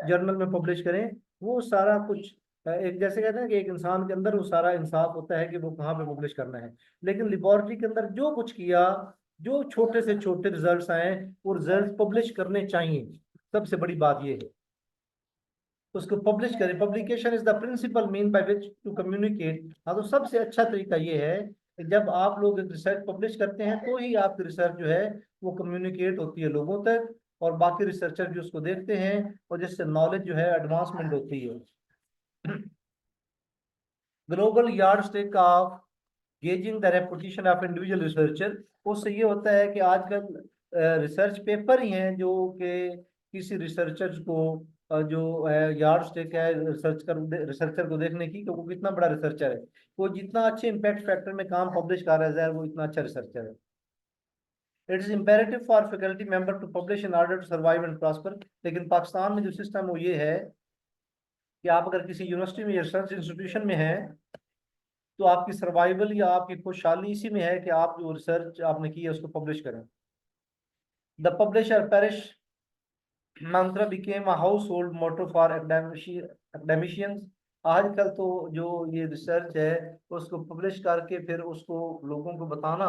जर्नल में पब्लिश करें। वो सारा कुछ एक जैसे कहते हैं कि एक इंसान के अंदर वो सारा इंसाफ होता है कि वो कहाँ पे पब्लिश करना है। लेकिन लेबोरेटरी के अंदर जो कुछ किया, जो छोटे से छोटे रिजल्ट्स आए, वो रिजल्ट पब्लिश करने चाहिए। सबसे बड़ी बात ये है, उसको पब्लिश करें। Publication is the principal mean by which to communicate. हाँ, तो सबसे अच्छा तरीका ये है कि जब आप लोग एक रिसर्च पब्लिश करते हैं तो ही आपकी रिसर्च जो है वो कम्युनिकेट होती है लोगों तक, और बाकी रिसर्चर भी उसको देखते हैं, और जिससे नॉलेज जो है एडवांसमेंट होती है। Global yard stick of gauging the reputation of individual researcher. उससे ये होता है कि आजकल रिसर्च पेपर ही हैं जो कि किसी रिसर्चर को जो है यार्ड स्टिक है रिसर्चर को देखने की कि वो कितना बड़ा रिसर्चर है। वो जितना अच्छे इम्पैक्ट फैक्टर में काम पब्लिश कर रहा है वो इतना अच्छा रिसर्चर है। It is imperative for faculty member to publish in order to survive and prosper. लेकिन पाकिस्तान में जो सिस्टम वो ये है कि आप अगर किसी यूनिवर्सिटी में रिसर्च इंस्टीट्यूशन में हैं तो आपकी सर्वाइवल या आपकी खुशहाली इसी में है कि आप जो रिसर्च आपने की है उसको पब्लिश करें। The publish or perish mantra became a household motto for academicians. आजकल तो जो ये रिसर्च है उसको पब्लिश करके फिर उसको लोगों को बताना,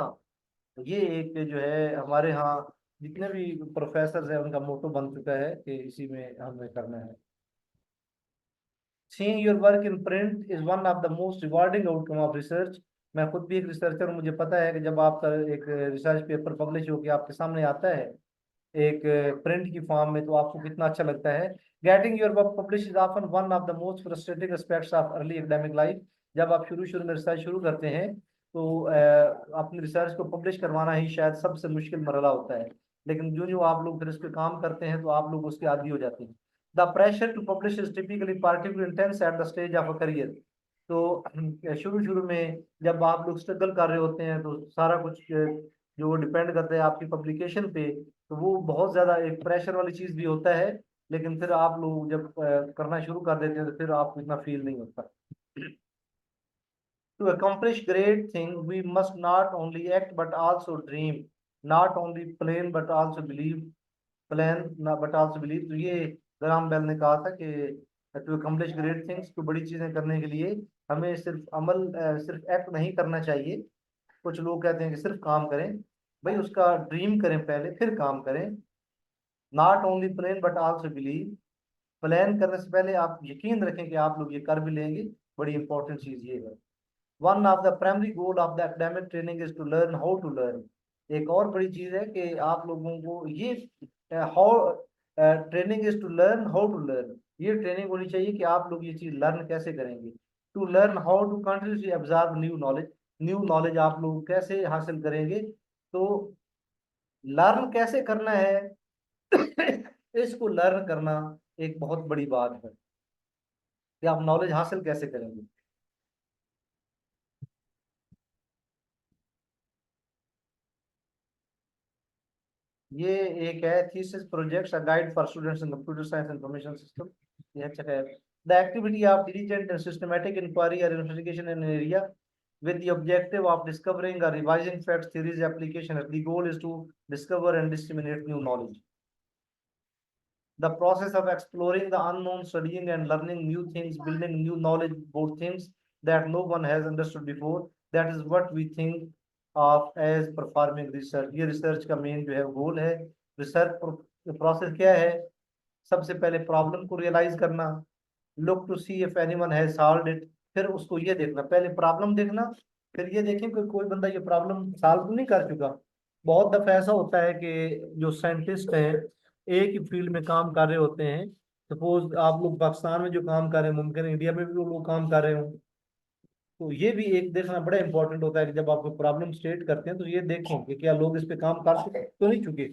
ये एक जो है हमारे यहाँ जितने भी प्रोफेसर हैं उनका मोटो बन चुका है कि इसी में हमें करना है। Seeing your work in print is one of the most rewarding outcome of research। मैं खुद भी एक रिसर्चर हूँ, मुझे पता है कि जब आपका एक रिसर्च पेपर पब्लिश होकर आपके सामने आता है एक प्रिंट की फॉर्म में, तो आपको कितना अच्छा लगता है। Getting your work publish is often one of the most frustrating aspects of early academic life. जब आप शुरू शुरू में रिसर्च शुरू करते हैं तो अपनी रिसर्च को पब्लिश करवाना ही शायद सबसे मुश्किल मरहला होता है, लेकिन जो जो आप लोग फिर इस पे काम करते हैं तो आप लोग उसके आदी हो जाते हैं। The pressure to publish is typically particular intense at the stage of a career. तो शुरू शुरू में जब आप लोग स्ट्रगल कर रहे होते हैं तो सारा कुछ जो डिपेंड करता है आपकी पब्लिकेशन पे, तो वो बहुत ज्यादा एक प्रेशर वाली चीज भी होता है। लेकिन फिर आप लोग जब करना शुरू कर देते हैं तो फिर आपको इतना फील नहीं होता। To accomplish great things, we must not only act but also dream, not only plan but also believe, plan but also believe। तो ये ग्राम बेल ने कहा था कि टू accomplish great things, तो बड़ी चीजें करने के लिए हमें सिर्फ सिर्फ एक्ट नहीं करना चाहिए। कुछ लोग कहते हैं कि सिर्फ काम करें, भाई उसका ड्रीम करें पहले फिर काम करें। Not only plan but also believe. Plan करने से पहले आप यकीन रखें कि आप लोग ये कर भी लेंगे। बड़ी इंपॉर्टेंट चीज ये है। One of the primary goal of the academic training is to learn how to learn. एक और बड़ी चीज है कि आप लोगों को ये how training is to learn how to learn. ये ट्रेनिंग होनी चाहिए कि आप लोग ये चीज लर्न कैसे करेंगे। To learn how to continuously absorb new knowledge. New knowledge आप लोग कैसे हासिल करेंगे, तो लर्न कैसे करना है इसको लर्न करना एक बहुत बड़ी बात है कि आप नॉलेज हासिल कैसे करेंगे। ये एक है thesis projects a guide for students in computer science information system. ये अच्छा है। The activity of diligent and systematic inquiry or investigation in an area with the objective of discovering or revising facts, theories, application. The goal is to discover and disseminate new knowledge. The process of exploring the unknown, studying and learning new things, building new knowledge about things that no one has understood before. That is what we think of as performing research। ये रिसर्च का मेन जो है गोल है। रिसर्च प्रोसेस क्या है? सबसे पहले प्रॉब्लम को रियलाइज करना, look to see if anyone has solved it, फिर उसको ये देखना, पहले प्रॉब्लम देखना, फिर ये देखें कि कोई बंदा ये प्रॉब्लम सॉल्व नहीं कर चुका। बहुत दफा ऐसा होता है कि जो साइंटिस्ट हैं एक ही फील्ड में काम कर रहे होते हैं, सपोज आप लोग पाकिस्तान में जो काम कर रहे हैं मुमकिन है इंडिया में भी वो लोग काम कर रहे हो। तो ये भी एक देखना बड़ा इंपॉर्टेंट होता है कि जब आप कोई प्रॉब्लम स्टेट करते हैं तो ये देखें कि क्या लोग इस पे काम कर चुके तो नहीं चुके।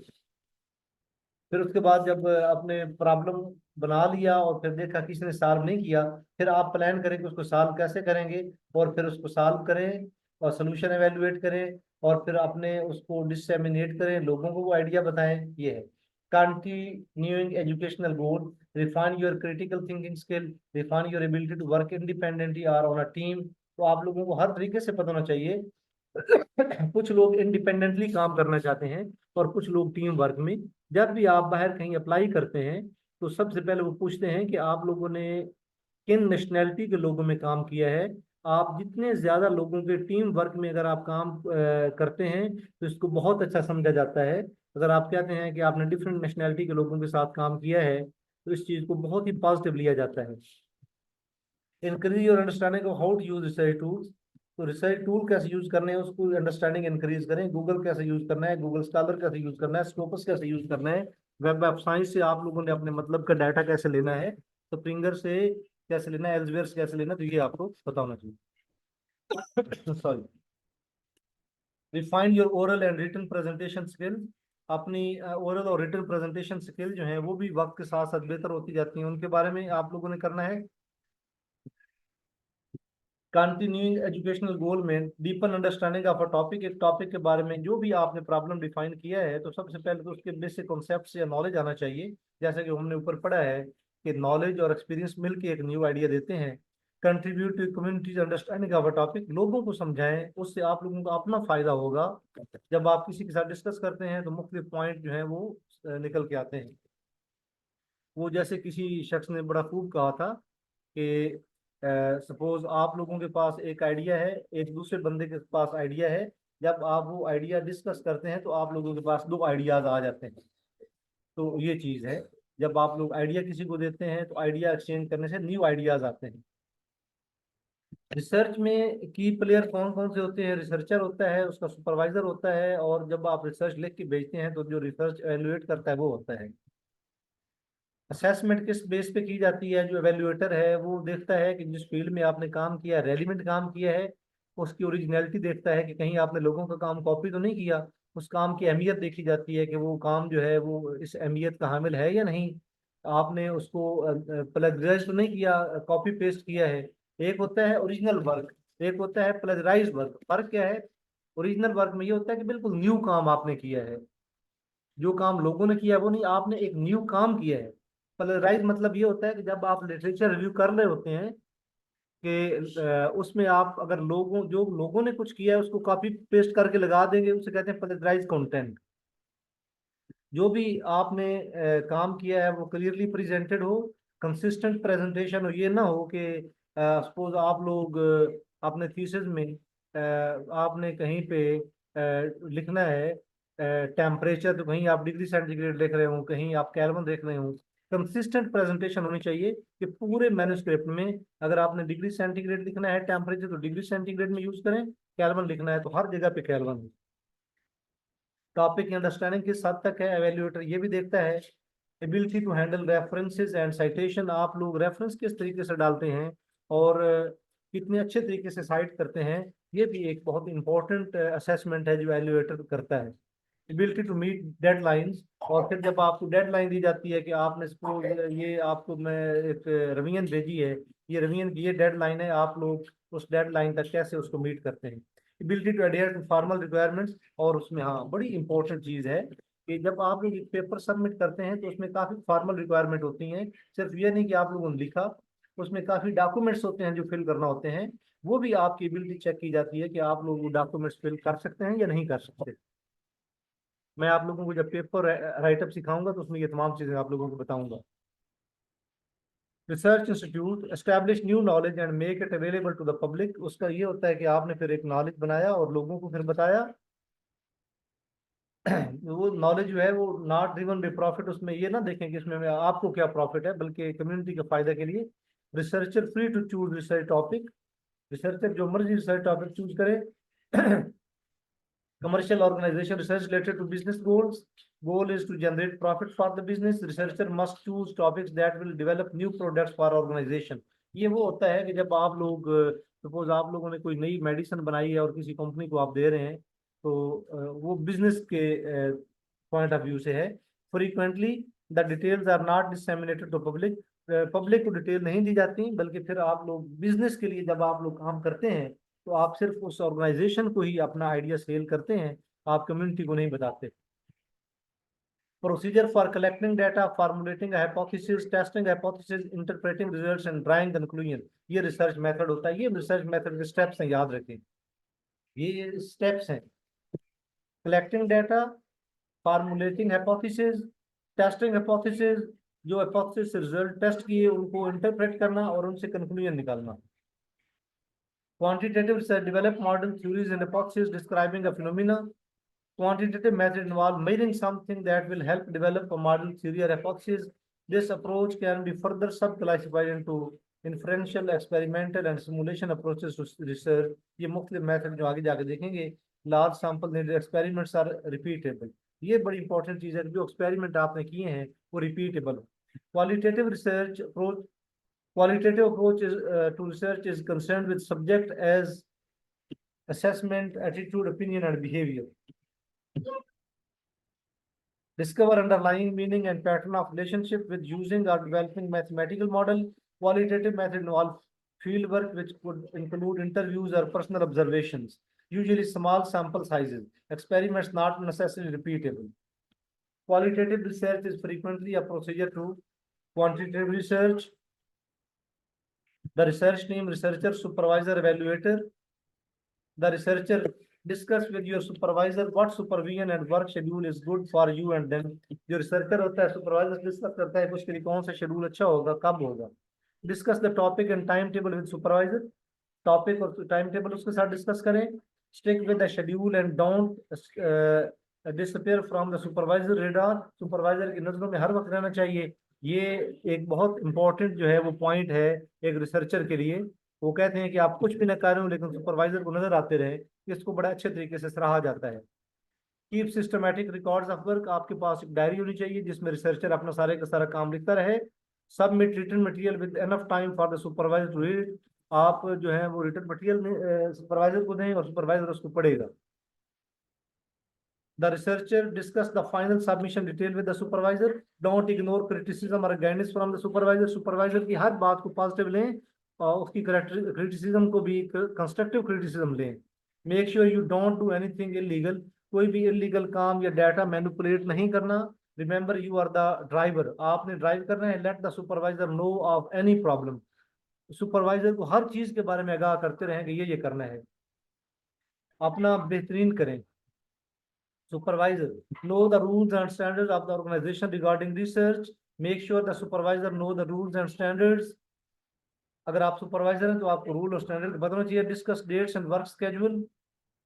फिर उसके बाद जब अपने प्रॉब्लम बना लिया और फिर देखा किसी ने सॉल्व नहीं किया, फिर आप प्लान करें कि उसको सॉल्व कैसे करेंगे, और फिर उसको सॉल्व करें और सोल्यूशन एवेलुएट करें, और फिर अपने उसको डिससेमिनेट करें, लोगों को वो आइडिया बताएं। ये है continuing educational goal, refine your critical thinking skill, refine your ability to work independently और ऑन अ टीम। तो आप लोगों को हर तरीके से पता होना चाहिए कुछ लोग इंडिपेंडेंटली काम करना चाहते हैं और कुछ लोग टीम वर्क में। जब भी आप बाहर कहीं अप्लाई करते हैं तो सबसे पहले वो पूछते हैं कि आप लोगों ने किन नेशनैलिटी के लोगों में काम किया है। आप जितने ज्यादा लोगों के टीम वर्क में अगर आप काम करते हैं तो इसको बहुत अच्छा समझा जाता है। अगर आप कहते हैं कि आपने डिफरेंट नेशनैलिटी के लोगों के साथ काम किया है तो इस चीज को बहुत ही पॉजिटिव लिया जाता है। Increase your understanding of how to use research tools, तो रिसर्च टूल कैसे यूज करने हैं उसको अंडरस्टैंडिंग इंक्रीज करें। गूगल कैसे यूज करना है, गूगल स्कॉलर कैसे यूज करना है, स्कोपस कैसे यूज करना है, वेब ऑफ साइंस से आप लोगों ने अपने मतलब का डाटा कैसे लेना है, स्प्रिंगर से कैसे लेना है, एल्सेवियर से कैसे लेना है, तो ये आपको पता होना चाहिए। Sorry. Refine your oral and written presentation skill, अपनी ओरल और रिटन प्रेजेंटेशन स्किल जो है वो भी वक्त के साथ साथ बेहतर होती जाती है, उनके बारे में आप लोगों ने करना है। कंटिन्यूइंग एजुकेशनल गोल में deepen understanding of a topic, एक टॉपिक के बारे में जो भी आपने प्रॉब्लम डिफाइन किया है तो सबसे पहले तो उसके बेसिक कॉन्सेप्ट या नॉलेज आना चाहिए। जैसे कि हमने ऊपर पढ़ा है कि नॉलेज और एक्सपीरियंस मिलके एक न्यू आइडिया देते हैं। Contribute to communities understanding of a topic, लोगों को समझाएं, उससे आप लोगों को अपना फायदा होगा। जब आप किसी के साथ डिस्कस करते हैं तो मुख्तलिफ पॉइंट जो है वो निकल के आते हैं। वो जैसे किसी शख्स ने बड़ा खूब कहा था कि सपोज आप लोगों के पास एक आइडिया है, एक दूसरे बंदे के पास आइडिया है, जब आप वो आइडिया डिस्कस करते हैं तो आप लोगों के पास दो आइडियाज आ जाते हैं। तो ये चीज है, जब आप लोग आइडिया किसी को देते हैं तो आइडिया एक्सचेंज करने से न्यू आइडियाज आते हैं। रिसर्च में की प्लेयर कौन कौन से होते हैं, रिसर्चर होता है, उसका सुपरवाइजर होता है, और जब आप रिसर्च लिख के भेजते हैं तो जो रिसर्च एवेलुएट करता है वो होता है। असेसमेंट किस बेस पे की जाती है, जो एवेल्युएटर है वो देखता है कि जिस फील्ड में आपने काम किया रेलिवेंट काम किया है, उसकी ओरिजिनलिटी देखता है कि कहीं आपने लोगों का काम कॉपी तो नहीं किया। उस काम की अहमियत देखी जाती है कि वो काम जो है वो इस अहमियत का हामिल है या नहीं, आपने उसको प्लेजराइज तो नहीं किया, कॉपी पेस्ट किया है। एक होता है ओरिजिनल वर्क, एक होता है प्लेजराइज वर्क। फर्क क्या है? ओरिजिनल वर्क में ये होता है कि बिल्कुल न्यू काम आपने किया है, जो काम लोगों ने किया वो नहीं, आपने एक न्यू काम किया है। पलराइज मतलब ये होता है कि जब आप लिटरेचर रिव्यू कर रहे होते हैं कि उसमें आप अगर लोगों जो लोगों ने कुछ किया है उसको कॉपी पेस्ट करके लगा देंगे, उसे कहते हैं पलराइज कंटेंट। जो भी आपने काम किया है वो क्लियरली प्रेजेंटेड हो, कंसिस्टेंट प्रेजेंटेशन हो। ये ना हो कि सपोज आप लोग अपने थीसिस में आपने कहीं पे लिखना है टेम्परेचर, तो कहीं आप डिग्री सेंटीग्रेड लिख रहे हो, कहीं आप केल्विन लिख रहे हो। कंसिस्टेंट प्रेजेंटेशन होनी चाहिए कि पूरे मैन्युस्क्रिप्ट में अगर आपने डिग्री सेंटीग्रेड लिखना है टेम्परेचर तो डिग्री सेंटीग्रेड में यूज करें, केल्विन लिखना है तो हर जगह पे केल्विन हो। टॉपिक की अंडरस्टैंडिंग किस हद तक है, एवेल्युएटर ये भी देखता है। Ability to handle references and citation, आप लोग रेफरेंस किस तरीके से डालते हैं और कितने अच्छे तरीके से साइट करते हैं, ये भी एक बहुत इंपॉर्टेंट असेसमेंट है जो एवेल्युएटर करता है। एबिलिटी टू मीट डेडलाइंस, और फिर जब आपको डेडलाइन दी जाती है कि आपने सपोज ये आपको मैं एक रिवीजन भेजी है, ये रिवीजन की ये डेडलाइन है, आप लोग उस डेडलाइन तक कैसे उसको मीट करते हैं। Ability to adhere to formal requirements, और उसमें हाँ बड़ी इंपॉर्टेंट चीज़ है कि जब आप लोग एक पेपर सबमिट करते हैं तो उसमें काफ़ी फॉर्मल रिक्वायरमेंट होती हैं। सिर्फ ये नहीं कि आप लोगों ने लिखा, उसमें काफ़ी डॉक्यूमेंट्स होते हैं जो फिल करना होते हैं, वो भी आपकी एबिलिटी चेक की जाती है कि आप लोग वो डॉक्यूमेंट्स फिल कर सकते हैं या नहीं कर सकते। मैं आप लोगों को जब पेपर राइटअप सिखाऊंगा तो उसमें ये तमाम चीजें आप लोगों को बताऊंगा। Research institute establish new knowledge and make it available to the public, उसका ये होता है कि आपने फिर एक नॉलेज बनाया और लोगों को फिर बताया। वो नॉलेज जो है वो नॉट ड्रिवन बाय प्रॉफिट, उसमें ये ना देखें कि इसमें आपको क्या प्रॉफिट है, बल्कि कम्युनिटी के फायदे के लिए। Researcher free to choose research topic, researcher जो मर्जी रिसर्च टॉपिक चूज करे। Commercial organization research related to business goals. Goal is to generate profit for the business. Researcher must choose topics that will develop new products for organization. ये वो होता है कि जब आप लोग सपोज आप लोगों ने कोई नई मेडिसिन बनाई है और किसी कंपनी को आप दे रहे हैं, तो वो बिजनेस के पॉइंट ऑफ व्यू से है। Frequently the details are not disseminated to public, public को डिटेल नहीं दी जाती, बल्कि फिर आप लोग बिजनेस के लिए जब आप लोग काम करते हैं तो आप सिर्फ उस ऑर्गेनाइजेशन को ही अपना आइडिया सेल करते हैं, आप कम्युनिटी को नहीं बताते। Procedure for collecting data, formulating hypothesis, testing hypothesis, interpreting results and drawing conclusion, ये रिसर्च मेथड होता है। ये रिसर्च मेथड के स्टेप्स हैं, याद रखें ये स्टेप्स हैं। Collecting data, formulating hypothesis, testing hypothesis, जो हाइपोथेसिस रिजल्ट टेस्ट किए उनको इंटरप्रेट करना और उनसे कंक्लूजन निकालना। Quantitative research develop model theories and hypotheses describing a phenomena. Quantitative method involve measuring something that will help develop a model theory or hypothesis. This approach can be further sub-classified into inferential, experimental and simulation approaches to research. ये मुख्तलिफ मेथड जो आगे जाके देखेंगे। Large sample needed experiments are repeatable. ये बड़ी इंपॉर्टेंट चीज है, जो एक्सपेरिमेंट आपने किए हैं वो repeatable. Qualitative research approach, qualitative approach to research is concerned with subject as assessment, attitude, opinion, and behavior. Discover underlying meaning and pattern of relationship with using or developing mathematical model. Qualitative method involve field work, which could include interviews or personal observations, usually small sample sizes. Experiments not necessarily repeatable. Qualitative research is frequently a procedure to quantitative research. The research team, researcher, supervisor, evaluator. The researcher discuss with your supervisor what supervision and work schedule is good for you and them. जो researcher होता है, supervisor discuss करता है कि उसके लिए कौन सा schedule अच्छा होगा, कब होगा। Discuss the topic and timetable with supervisor. Topic और timetable उसके साथ discuss करें। Stick with the schedule and don't disappear from the supervisor radar. Supervisor की नजरों में हर वक्त रहना चाहिए। ये एक बहुत इंपॉर्टेंट जो है वो पॉइंट है एक रिसर्चर के लिए। वो कहते हैं कि आप कुछ भी ना करें लेकिन सुपरवाइजर को नजर आते रहे, इसको बड़ा अच्छे तरीके से सराहा जाता है। Keep systematic records of work, आपके पास एक डायरी होनी चाहिए जिसमें रिसर्चर अपना सारे का सारा काम लिखता रहे। Submit written material with enough time for the supervisor to read, आप जो है वो रिटन मटेरियल सुपरवाइजर को दें और सुपरवाइजर उसको पढ़ेगा। The researcher discuss the final submission detail with the supervisor. Don't ignore criticism or guidance from the supervisor. Supervisor की हर बात को पॉजिटिव लें और उसकी क्रिटिसिज्म को भी कंस्ट्रक्टिव क्रिटिसिज्म लें। Make sure you don't do anything illegal. कोई भी इलीगल काम या डाटा मैनिपुलेट नहीं करना। Remember you are the driver. आपने ड्राइव करना है। Let the supervisor know of any problem. Supervisor को हर चीज के बारे में आगाह करते रहें कि ये करना है, अपना बेहतरीन करें। Supervisor know the rules and standards of the organization regarding research. Make sure the supervisor know the rules and standards. अगर आप सुपरवाइजर हैं तो आपको रूल और स्टैंडर्ड बताना चाहिए। Discuss dates and work schedule,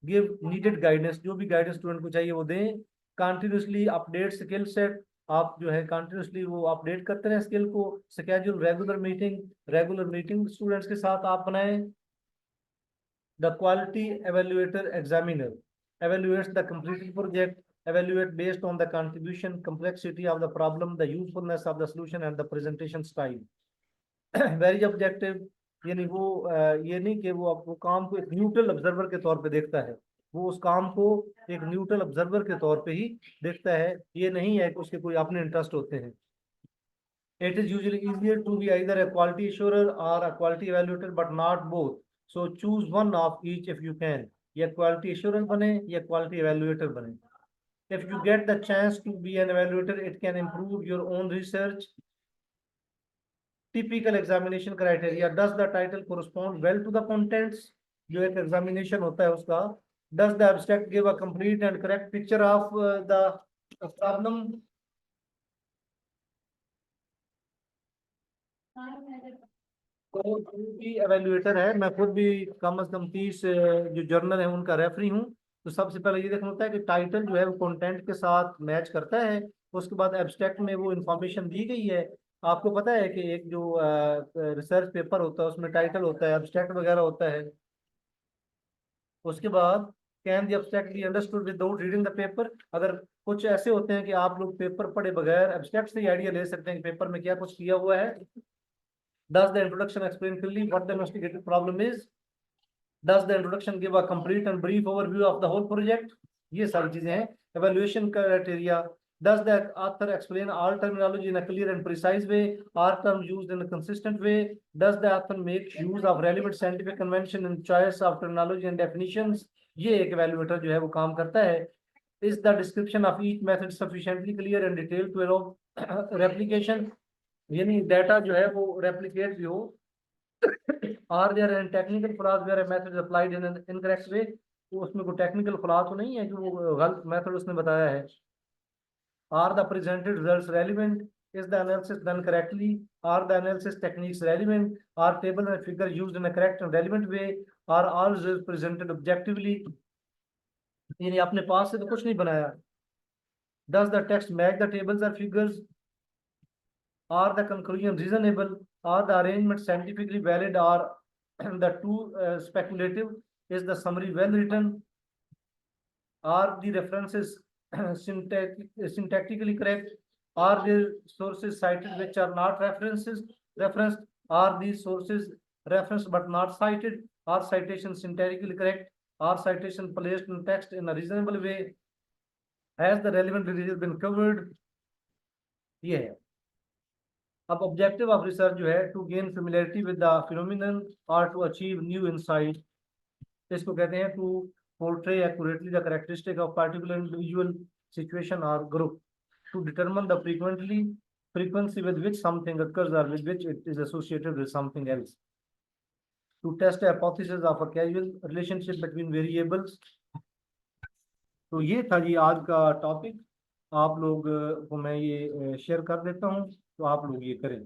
give needed guidance, जो भी गाइडेंस स्टूडेंट को चाहिए वो दें। कंटिन्यूसली अपडेट स्किल सेट, आप जो है कंटिन्यूसली वो अपडेट करते रहें स्किल को। स्केड्यूल रेगुलर मीटिंग स्टूडेंट्स के साथ आप बनाएं। The quality evaluator examiner evaluates the completed project, evaluate based on the contribution, complexity of the problem, the usefulness of the solution and the presentation style. Very objective, यानी वो ये नहीं कि वो आपको काम को एक न्यूट्रल ऑब्जर्वर के तौर पे देखता है, वो उस काम को एक न्यूट्रल ऑब्जर्वर के तौर पे ही देखता है। ये नहीं है कि उसके कोई अपने इंटरेस्ट होते हैं। It is usually easier to be either a quality assurer or a quality evaluator, but not both. So choose one of each if you can. या quality assurer बने या quality evaluator बने। If you get the chance to be an evaluator, it can improve your own research. Typical examination criteria. Does the title correspond well to the contents? जो एक examination होता है उसका, does the abstract give a complete and correct picture of the problem? तो जो भी एवेल्युएटर है, मैं खुद भी कम से कम 30 जो जर्नल है उनका रेफरी हूँ। तो सबसे पहले ये देखना होता है कि टाइटल जो है वो कंटेंट के साथ मैच करता है। उसके बाद एब्स्ट्रैक्ट में वो इंफॉर्मेशन दी गई है। आपको पता है कि एक जो रिसर्च पेपर होता है उसमें टाइटल होता है, एब्स्ट्रैक्ट वगैरह होता है। उसके बाद can the abstract be understood without reading the paper. अगर कुछ ऐसे होते हैं कि आप लोग पेपर पढ़े बगैर एब्स्ट्रैक्ट से ही आइडिया ले सकते हैं कि पेपर में क्या कुछ किया हुआ है। Does the introduction explain clearly what the investigated problem is? Does the introduction give a complete and brief overview of the whole project? ये सारी चीजें हैं। Evaluation criteria. Does the author explain all terminology in a clear and precise way? Are terms used in a consistent way? Does the author make use of relevant scientific convention in choice of terminology and definitions? ये एक evaluator जो है वो काम करता है। Is the description of each method sufficiently clear and detailed to allow replication? यानी डाटा जो है वो रेप्लिकेट भी हो। Are there and technical flaws where a method applied in an incorrect way. तो उसमें कोई टेक्निकल फ्लॉ तो नहीं है कि वो गलत मेथड उसने बताया है। Are the presented results relevant? Is the analysis done correctly? Are the analysis techniques relevant? Are table and figure used in a correct and relevant way? Are all results presented objectively? यानी अपने पास से तो कुछ नहीं बनाया। Does the text match the tables और figures? Are the conclusion reasonable? Are the arrangement scientifically valid? Are the two speculative? Is the summary well written? Are the references syntactically correct? Are there sources cited which are not referenced? Are these sources referenced but not cited? Are citations syntactically correct? Are citations placed in text in a reasonable way? Has the relevant details been covered? ये है। अब ऑब्जेक्टिव ऑफ रिसर्च जो है to gain familiarity with the phenomenon और टू अचीव न्यू इनसाइट। इसको कहते हैं to portray accurately the characteristic of particular individual situation और group, to determine the frequency with which something occurs or with which it is associated with something else, to test a hypothesis of a causal relationship between variables। तो ये था जी आज का टॉपिक। आप लोग को मैं ये शेयर कर देता हूँ, तो आप लोग ये करें।